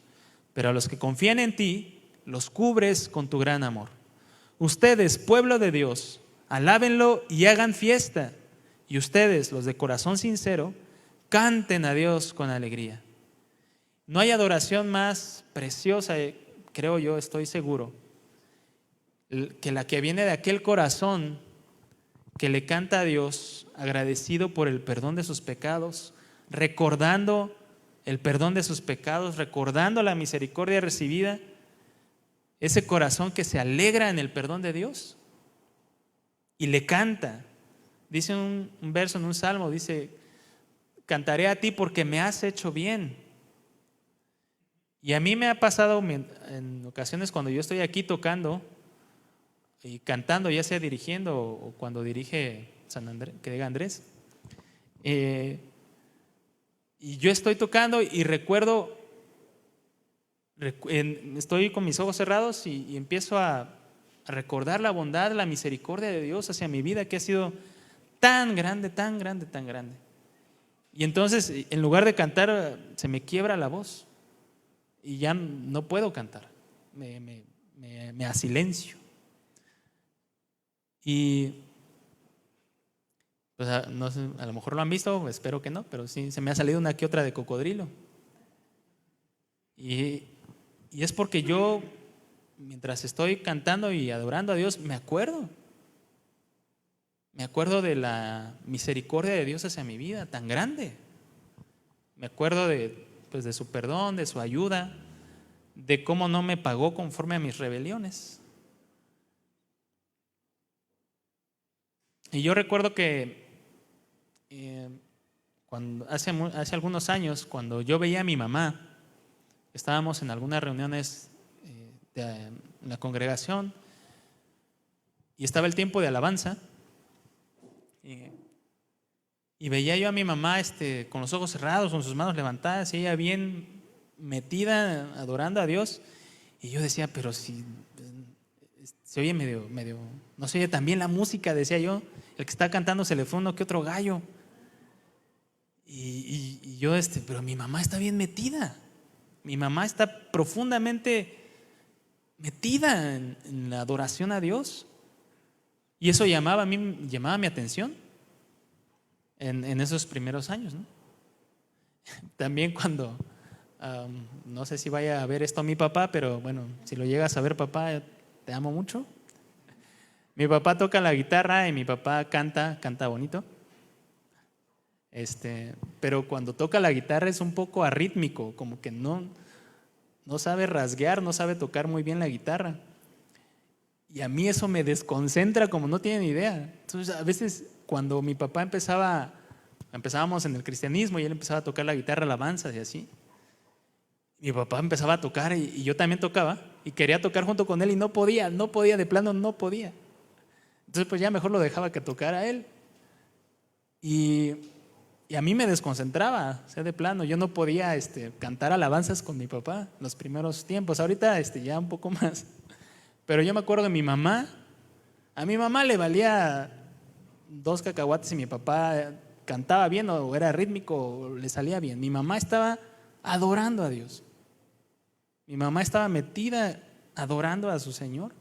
pero a los que confían en ti, los cubres con tu gran amor. Ustedes, pueblo de Dios, alábenlo y hagan fiesta. Y ustedes, los de corazón sincero, canten a Dios con alegría. No hay adoración más preciosa, creo yo, estoy seguro, que la que viene de aquel corazón que le canta a Dios agradecido por el perdón de sus pecados, recordando el perdón de sus pecados, recordando la misericordia recibida. Ese corazón que se alegra en el perdón de Dios y le canta. Dice un verso en un salmo, dice: cantaré a ti porque me has hecho bien. Y a mí me ha pasado en ocasiones cuando yo estoy aquí tocando y cantando, ya sea dirigiendo o cuando dirige San Andrés, que diga Andrés, y yo estoy tocando y recuerdo, estoy con mis ojos cerrados y empiezo a recordar la bondad, la misericordia de Dios hacia mi vida, que ha sido tan grande, tan grande, tan grande. Y entonces, en lugar de cantar, se me quiebra la voz y ya no puedo cantar, me asilencio. Y pues no sé, a lo mejor lo han visto, espero que no, pero sí se me ha salido una que otra de cocodrilo. Y es porque yo, mientras estoy cantando y adorando a Dios, me acuerdo de la misericordia de Dios hacia mi vida, tan grande. Me acuerdo de su perdón, de su ayuda, de cómo no me pagó conforme a mis rebeliones. Y yo recuerdo que cuando hace algunos años, cuando yo veía a mi mamá, estábamos en algunas reuniones en la congregación y estaba el tiempo de alabanza, y veía yo a mi mamá con los ojos cerrados, con sus manos levantadas, y ella bien metida adorando a Dios. Y yo decía: pero si se oye medio, no se oye tan bien la música, decía yo, el que está cantando se le fue uno que otro gallo. Y yo, pero mi mamá está bien metida, mi mamá está profundamente metida en la adoración a Dios. Y eso llamaba mi atención en esos primeros años, ¿no? También cuando, no sé si vaya a ver esto a mi papá, pero bueno, si lo llegas a ver, papá, te amo mucho. Mi papá toca la guitarra y mi papá canta bonito. Pero cuando toca la guitarra es un poco arrítmico, como que no sabe rasguear, no sabe tocar muy bien la guitarra. Y a mí eso me desconcentra como no tienen idea. Entonces, a veces cuando mi papá empezábamos en el cristianismo y él empezaba a tocar la guitarra, alabanzas y así, mi papá empezaba a tocar y yo también tocaba y quería tocar junto con él y no podía, de plano no podía. Entonces pues ya mejor lo dejaba que tocara él. Y a mí me desconcentraba, o sea, de plano, yo no podía cantar alabanzas con mi papá en los primeros tiempos. Ahorita ya un poco más. Pero yo me acuerdo de a mi mamá le valía 2 cacahuates si mi papá cantaba bien o era rítmico o le salía bien. Mi mamá estaba adorando a Dios. Mi mamá estaba metida adorando a su Señor.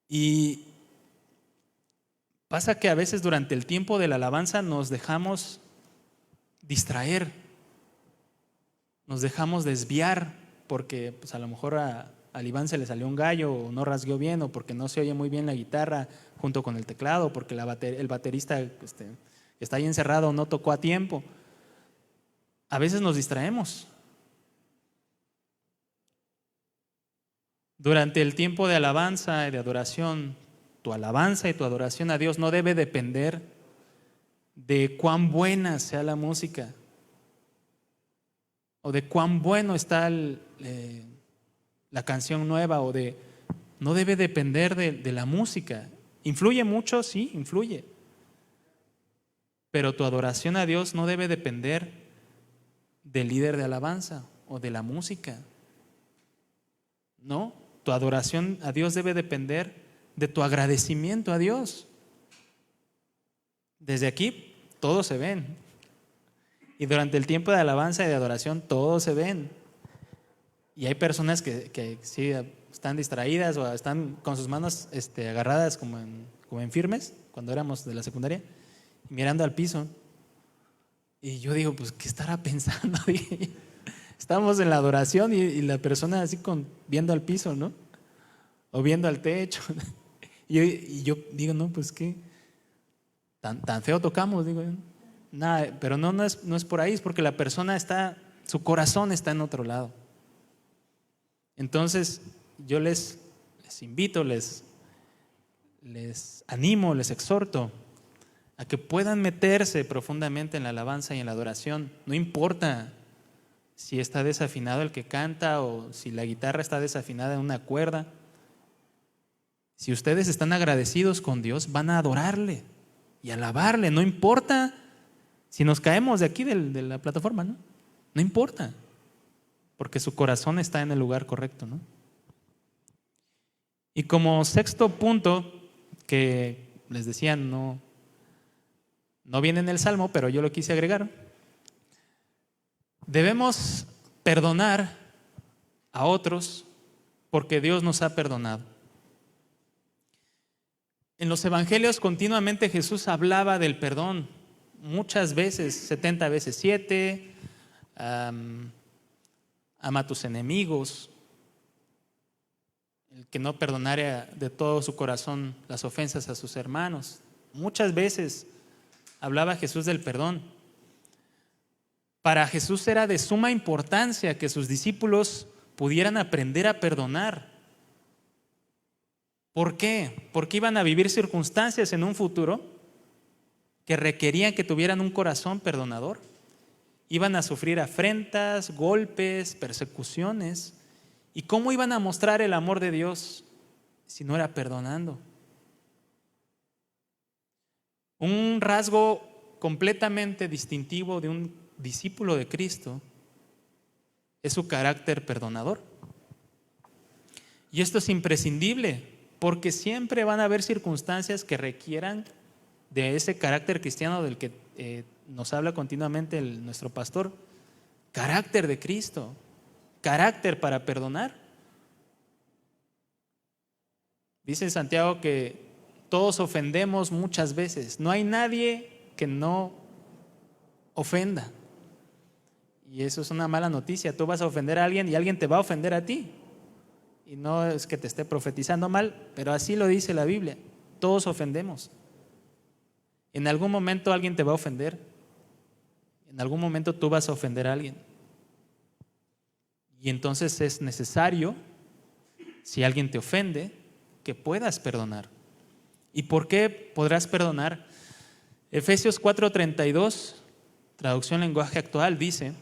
Y pasa que a veces durante el tiempo de la alabanza nos dejamos distraer, nos dejamos desviar porque pues a lo mejor al Iván se le salió un gallo o no rasgueó bien o porque no se oye muy bien la guitarra junto con el teclado, porque el baterista está ahí encerrado no tocó a tiempo. A veces nos distraemos. Durante el tiempo de alabanza y de adoración, tu alabanza y tu adoración a Dios no debe depender de cuán buena sea la música o de cuán bueno está la canción nueva no debe depender de la música. ¿Influye mucho? Sí, influye. Pero tu adoración a Dios no debe depender del líder de alabanza o de la música. No, tu adoración a Dios debe depender de tu agradecimiento a Dios. Desde aquí todos se ven. Y durante el tiempo de alabanza y de adoración, todos se ven. Y hay personas que sí están distraídas o están con sus manos agarradas como en firmes, cuando éramos de la secundaria, mirando al piso. Y yo digo, pues, ¿qué estará pensando? Estamos en la adoración y la persona así viendo al piso, ¿no? O viendo al techo. Y yo digo, no, pues, ¿qué? Tan feo tocamos, digo. Nada, pero no es por ahí, es porque la persona su corazón está en otro lado. Entonces, yo les invito, les animo, les exhorto a que puedan meterse profundamente en la alabanza y en la adoración. No importa si está desafinado el que canta o si la guitarra está desafinada en una cuerda. Si ustedes están agradecidos con Dios, van a adorarle y alabarle. No importa si nos caemos de aquí de la plataforma, ¿no? No importa, porque su corazón está en el lugar correcto, ¿no? Y como sexto punto, que les decía, no viene en el Salmo, pero yo lo quise agregar, debemos perdonar a otros porque Dios nos ha perdonado. En los evangelios continuamente Jesús hablaba del perdón, muchas veces, 70 veces 7, ama a tus enemigos. El que no perdonara de todo su corazón las ofensas a sus hermanos. Muchas veces hablaba Jesús del perdón. Para Jesús era de suma importancia que sus discípulos pudieran aprender a perdonar. ¿Por qué? Porque iban a vivir circunstancias en un futuro que requerían que tuvieran un corazón perdonador. Iban a sufrir afrentas, golpes, persecuciones. ¿Y cómo iban a mostrar el amor de Dios si no era perdonando? Un rasgo completamente distintivo de un discípulo de Cristo es su carácter perdonador. Y esto es imprescindible, porque siempre van a haber circunstancias que requieran de ese carácter cristiano del que nos habla continuamente nuestro pastor. Carácter de Cristo, carácter para perdonar. Dice Santiago que todos ofendemos muchas veces. No hay nadie que no ofenda. Y eso es una mala noticia. Tú vas a ofender a alguien y alguien te va a ofender a ti. Y no es que te esté profetizando mal, pero así lo dice la Biblia. Todos ofendemos. En algún momento alguien te va a ofender. En algún momento tú vas a ofender a alguien. Y entonces es necesario, si alguien te ofende, que puedas perdonar. ¿Y por qué podrás perdonar? Efesios 4:32, traducción lenguaje actual, dice: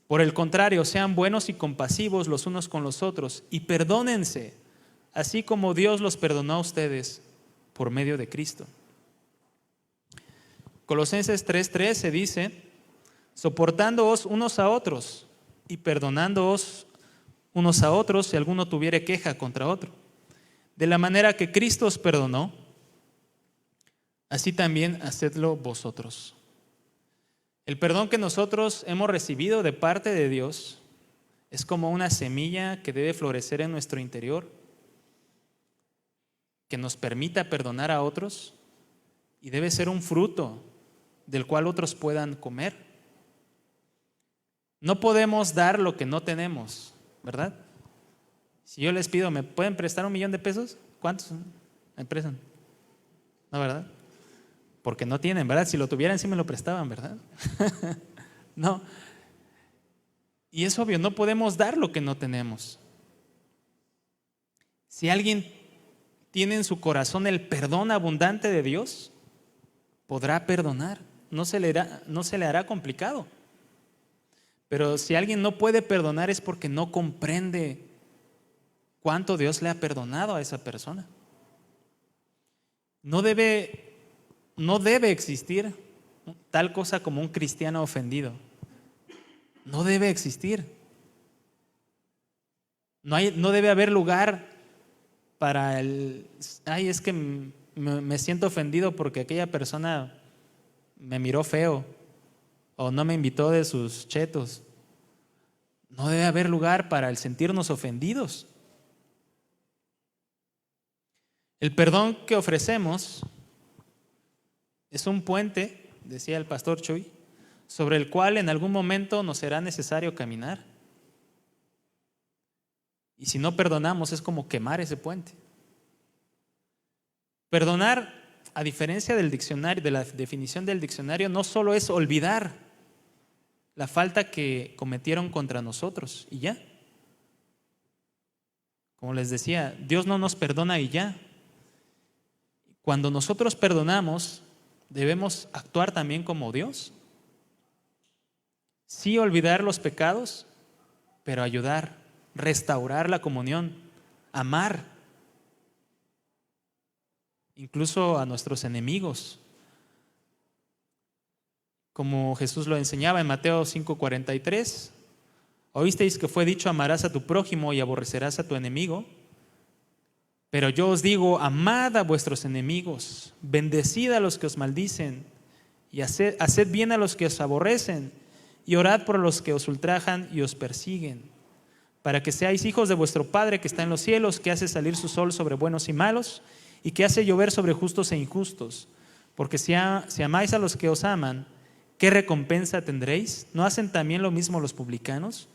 por el contrario, sean buenos y compasivos los unos con los otros y perdónense, así como Dios los perdonó a ustedes por medio de Cristo. Colosenses 3:13 dice: soportándoos unos a otros y perdonándoos unos a otros si alguno tuviere queja contra otro. De la manera que Cristo os perdonó, así también hacedlo vosotros. El perdón que nosotros hemos recibido de parte de Dios es como una semilla que debe florecer en nuestro interior, que nos permita perdonar a otros, y debe ser un fruto del cual otros puedan comer. No podemos dar lo que no tenemos, ¿verdad? Si yo les pido, ¿me pueden prestar $1,000,000? ¿Cuántos me prestan? No, ¿verdad? Porque no tienen, ¿verdad? Si lo tuvieran, sí me lo prestaban, ¿verdad? No. Y es obvio, no podemos dar lo que no tenemos. Si alguien tiene en su corazón el perdón abundante de Dios, podrá perdonar. No se le hará complicado. Pero si alguien no puede perdonar es porque no comprende cuánto Dios le ha perdonado a esa persona. No debe existir tal cosa como un cristiano ofendido. No debe existir. No debe haber lugar para es que me siento ofendido porque aquella persona me miró feo o no me invitó de sus chetos. No debe haber lugar para el sentirnos ofendidos. El perdón que ofrecemos es un puente, decía el pastor Chuy, sobre el cual en algún momento nos será necesario caminar. Y si no perdonamos es como quemar ese puente. Perdonar, a diferencia del diccionario, de la definición del diccionario, no solo es olvidar la falta que cometieron contra nosotros y ya. Como les decía, Dios no nos perdona y ya. Cuando nosotros perdonamos, debemos actuar también como Dios. Sí, olvidar los pecados, pero ayudar, restaurar la comunión, amar, incluso a nuestros enemigos. Como Jesús lo enseñaba en Mateo 5:43, oísteis que fue dicho: amarás a tu prójimo y aborrecerás a tu enemigo. Pero yo os digo, amad a vuestros enemigos, bendecid a los que os maldicen y haced bien a los que os aborrecen y orad por los que os ultrajan y os persiguen, para que seáis hijos de vuestro Padre que está en los cielos, que hace salir su sol sobre buenos y malos y que hace llover sobre justos e injustos. Porque si amáis a los que os aman, ¿qué recompensa tendréis? ¿No hacen también lo mismo los publicanos?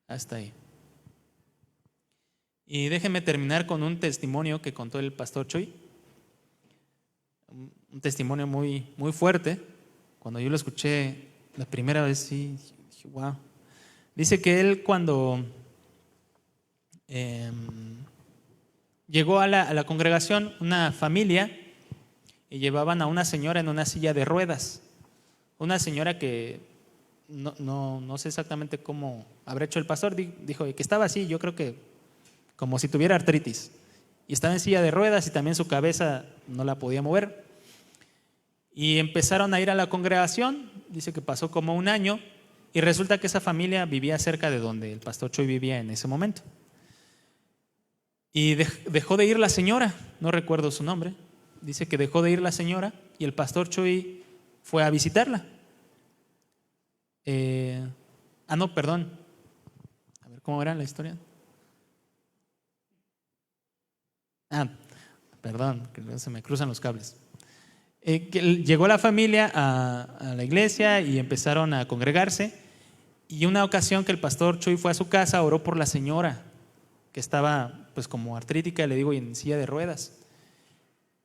Hasta ahí. Y déjenme terminar con un testimonio que contó el pastor Chuy. Un testimonio muy, muy fuerte. Cuando yo lo escuché la primera vez, sí, dije, wow. Dice que él cuando llegó a la congregación, una familia, y llevaban a una señora en una silla de ruedas. Una señora que no sé exactamente cómo habrá hecho el pastor. Dijo que estaba así, yo creo que como si tuviera artritis. Y estaba en silla de ruedas y también su cabeza no la podía mover. Y empezaron a ir a la congregación. Dice que pasó como un año y resulta que esa familia vivía cerca de donde el pastor Chuy vivía en ese momento. Y dejó de ir la señora, no recuerdo su nombre. Dice que dejó de ir la señora y el pastor Chuy fue a visitarla. No, perdón. A ver, ¿cómo era la historia? Perdón, que se me cruzan los cables. Que llegó la familia a la iglesia y empezaron a congregarse. Y una ocasión que el pastor Chuy fue a su casa, oró por la señora, que estaba pues como artrítica, le digo, y en silla de ruedas.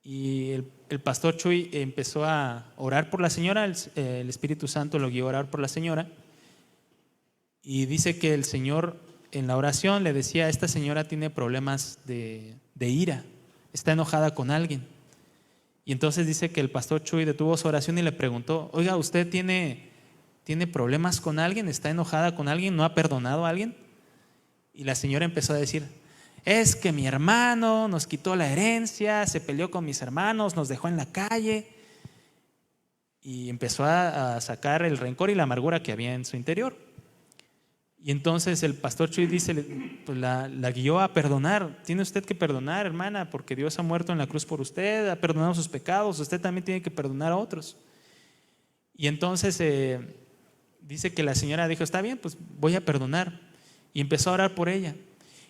Y el pastor Chuy empezó a orar por la señora, el Espíritu Santo lo guió a orar por la señora. Y dice que el Señor en la oración le decía: esta señora tiene problemas de ira, está enojada con alguien. Y entonces dice que el pastor Chuy detuvo su oración y le preguntó: oiga, ¿usted tiene problemas con alguien? ¿Está enojada con alguien? ¿No ha perdonado a alguien? Y la señora empezó a decir: es que mi hermano nos quitó la herencia, se peleó con mis hermanos, nos dejó en la calle. Y empezó a sacar el rencor y la amargura que había en su interior. Y entonces el pastor Chuy dice, pues la guió a perdonar. Tiene usted que perdonar, hermana, porque Dios ha muerto en la cruz por usted, ha perdonado sus pecados, usted también tiene que perdonar a otros. Y entonces dice que la señora dijo: está bien, pues voy a perdonar. Y empezó a orar por ella.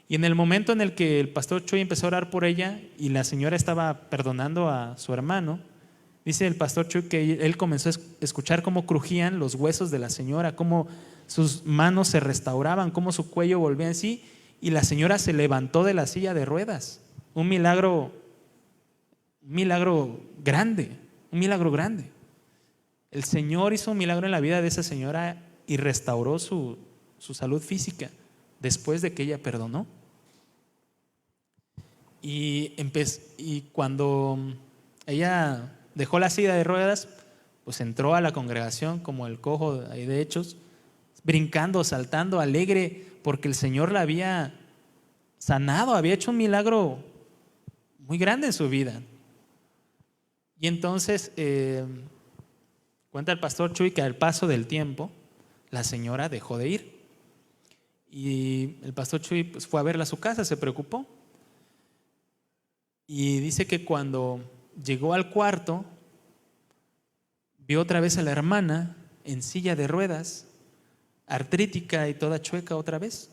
Y en el momento en el que el pastor Chuy empezó a orar por ella y la señora estaba perdonando a su hermano, dice el pastor Chuy que él comenzó a escuchar cómo crujían los huesos de la señora, cómo sus manos se restauraban, cómo su cuello volvía en sí, y la señora se levantó de la silla de ruedas. Un milagro grande, un milagro grande. El Señor hizo un milagro en la vida de esa señora y restauró su salud física después de que ella perdonó. Y cuando ella dejó la silla de ruedas, pues entró a la congregación como el cojo de Hechos, brincando, saltando, alegre, porque el Señor la había sanado, había hecho un milagro muy grande en su vida. Y entonces cuenta el pastor Chuy que al paso del tiempo la señora dejó de ir. Y el pastor Chuy pues fue a verla a su casa, se preocupó. Y dice que cuando llegó al cuarto, vio otra vez a la hermana en silla de ruedas, artrítica y toda chueca otra vez.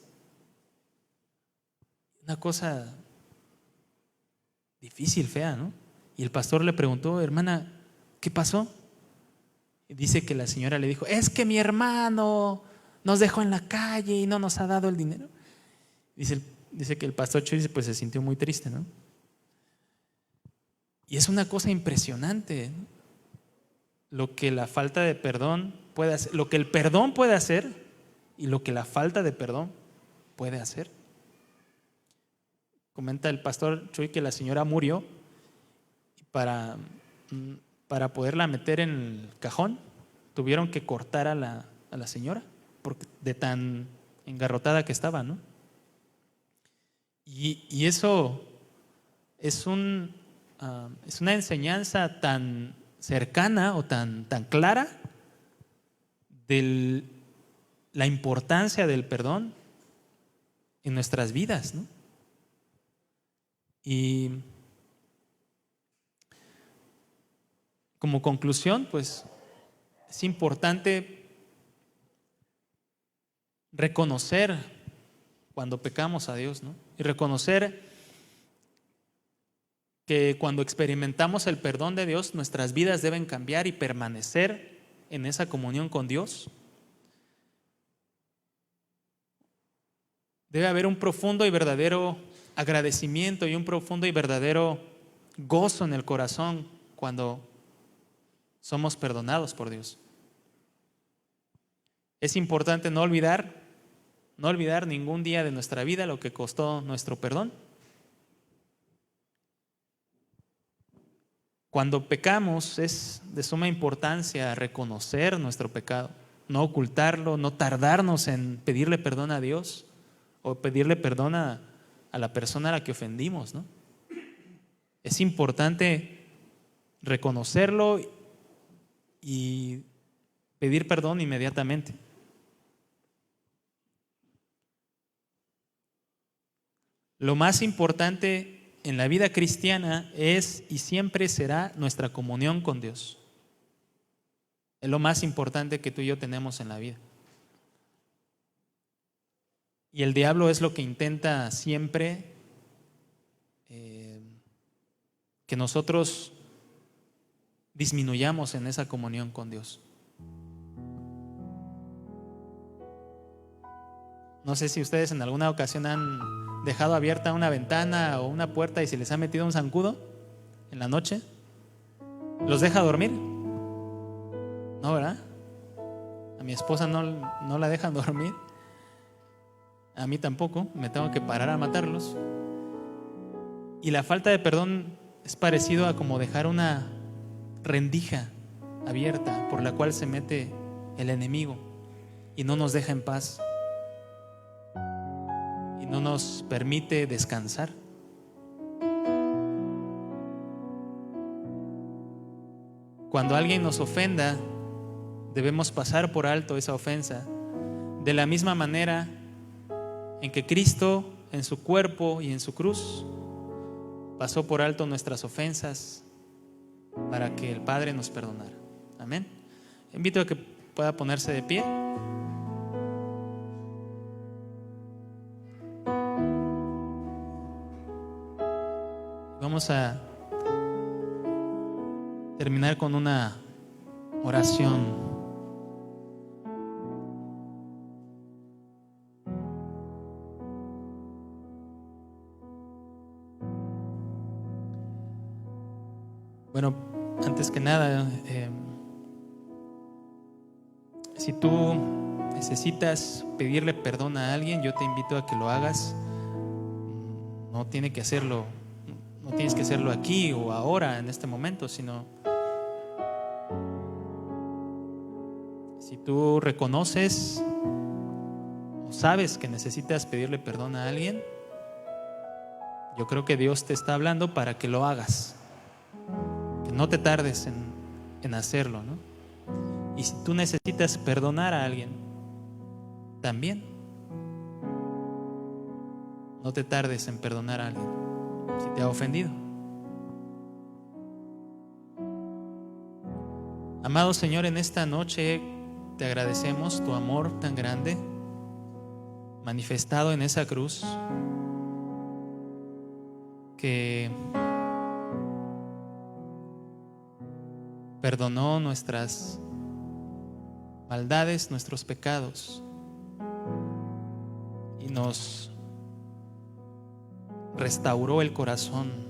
Una cosa difícil, fea, ¿no? Y el pastor le preguntó: hermana, ¿qué pasó? Y dice que la señora le dijo: es que mi hermano nos dejó en la calle y no nos ha dado el dinero. Dice que el pastor Chuy pues se sintió muy triste, ¿no? Y es una cosa impresionante, ¿no? Lo que la falta de perdón puede hacer, lo que el perdón puede hacer y lo que la falta de perdón puede hacer. Comenta el pastor Chuy que la señora murió y para poderla meter en el cajón tuvieron que cortar a la señora porque de tan engarrotada que estaba, ¿no? Y eso es una enseñanza tan cercana o tan clara de la importancia del perdón en nuestras vidas, ¿no? Y como conclusión, pues es importante reconocer cuando pecamos a Dios, ¿no? Y reconocer que cuando experimentamos el perdón de Dios, nuestras vidas deben cambiar y permanecer en esa comunión con Dios. Debe haber un profundo y verdadero agradecimiento y un profundo y verdadero gozo en el corazón cuando somos perdonados por Dios. Es importante no olvidar ningún día de nuestra vida lo que costó nuestro perdón. Cuando pecamos es de suma importancia reconocer nuestro pecado, no ocultarlo, no tardarnos en pedirle perdón a Dios o pedirle perdón a la persona a la que ofendimos, ¿no? Es importante reconocerlo y pedir perdón inmediatamente. Lo más importante en la vida cristiana es y siempre será nuestra comunión con Dios. Es lo más importante que tú y yo tenemos en la vida. Y el diablo es lo que intenta siempre que nosotros disminuyamos en esa comunión con Dios. No sé si ustedes en alguna ocasión han dejado abierta una ventana o una puerta y se les ha metido un zancudo en la noche. ¿Los deja dormir? No, ¿verdad? A mi esposa no la dejan dormir. A mí tampoco, me tengo que parar a matarlos. Y la falta de perdón es parecido a como dejar una rendija abierta por la cual se mete el enemigo y no nos deja en paz y no nos permite descansar. Cuando alguien nos ofenda, debemos pasar por alto esa ofensa, de la misma manera en que Cristo en su cuerpo y en su cruz pasó por alto nuestras ofensas para que el Padre nos perdonara. Amén. Invito a que pueda ponerse de pie. Vamos a terminar con una oración. Bueno, antes que nada, si tú necesitas pedirle perdón a alguien, yo te invito a que lo hagas. No tienes que hacerlo aquí o ahora, en este momento, sino si tú reconoces o sabes que necesitas pedirle perdón a alguien, yo creo que Dios te está hablando para que lo hagas. Que no te tardes en hacerlo, ¿no? Y si tú necesitas perdonar a alguien, también no te tardes en perdonar a alguien si te ha ofendido. Amado Señor, en esta noche te agradecemos tu amor tan grande, manifestado en esa cruz, que perdonó nuestras maldades, nuestros pecados, y nos restauró el corazón.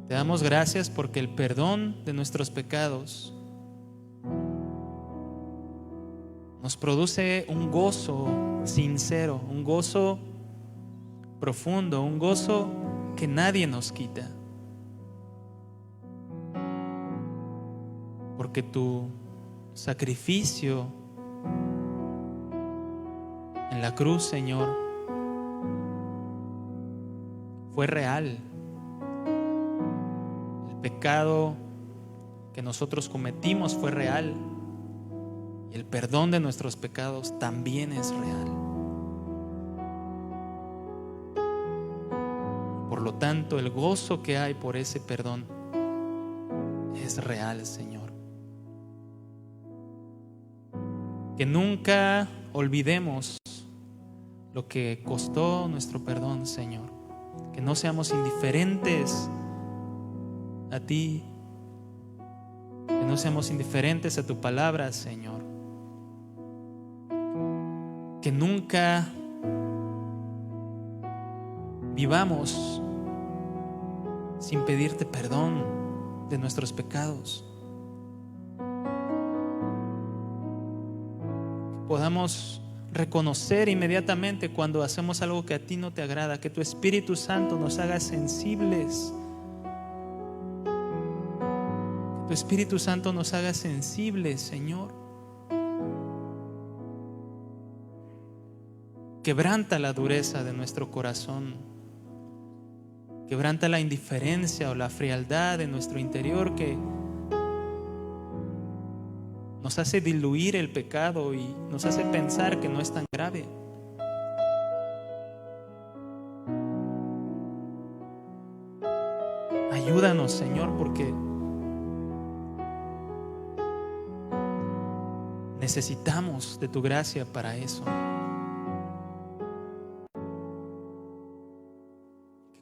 Te damos gracias porque el perdón de nuestros pecados nos produce un gozo sincero, un gozo profundo, un gozo que nadie nos quita. Porque tu sacrificio en la cruz, Señor, fue real. El pecado que nosotros cometimos fue real. Y el perdón de nuestros pecados también es real. Por lo tanto, el gozo que hay por ese perdón es real, Señor. Que nunca olvidemos lo que costó nuestro perdón, Señor. Que no seamos indiferentes a ti. Que no seamos indiferentes a tu palabra, Señor. Que nunca vivamos sin pedirte perdón de nuestros pecados. Que podamos reconocer inmediatamente cuando hacemos algo que a ti no te agrada. Que tu Espíritu Santo nos haga sensibles. Que tu Espíritu Santo nos haga sensibles, Señor. Quebranta la dureza de nuestro corazón. Quebranta la indiferencia o la frialdad de nuestro interior que nos hace diluir el pecado y nos hace pensar que no es tan grave. Ayúdanos, Señor, porque necesitamos de tu gracia para eso.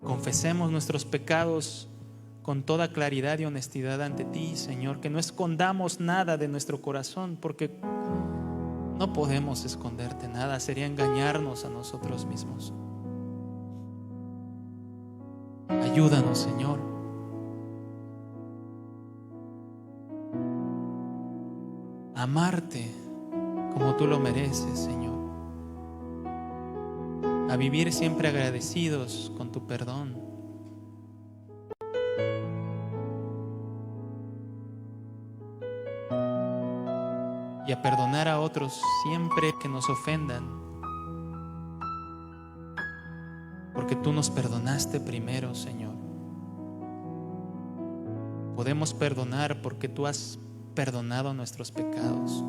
Confesemos nuestros pecados con toda claridad y honestidad ante ti, Señor. Que no escondamos nada de nuestro corazón, porque no podemos esconderte nada. Sería engañarnos a nosotros mismos. Ayúdanos, Señor. A amarte como tú lo mereces, Señor. A vivir siempre agradecidos con tu perdón. Y a perdonar a otros siempre que nos ofendan. Porque tú nos perdonaste primero, Señor. Podemos perdonar porque tú has perdonado nuestros pecados.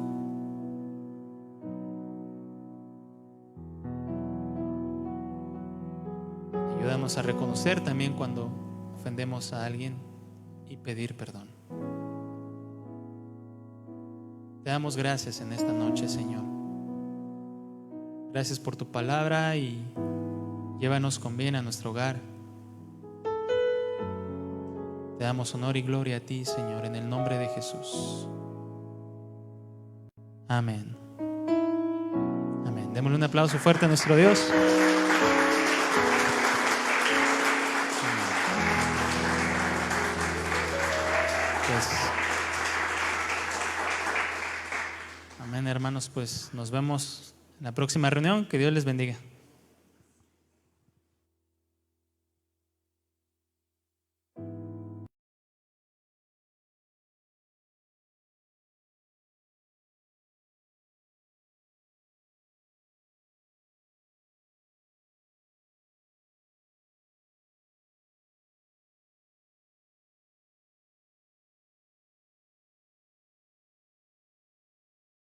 Ayúdanos a reconocer también cuando ofendemos a alguien y pedir perdón. Te damos gracias en esta noche, Señor. Gracias por tu palabra y llévanos con bien a nuestro hogar. Te damos honor y gloria a ti, Señor, en el nombre de Jesús. Amén. Amén. Démosle un aplauso fuerte a nuestro Dios. Amén, hermanos, pues nos vemos en la próxima reunión. Que Dios les bendiga.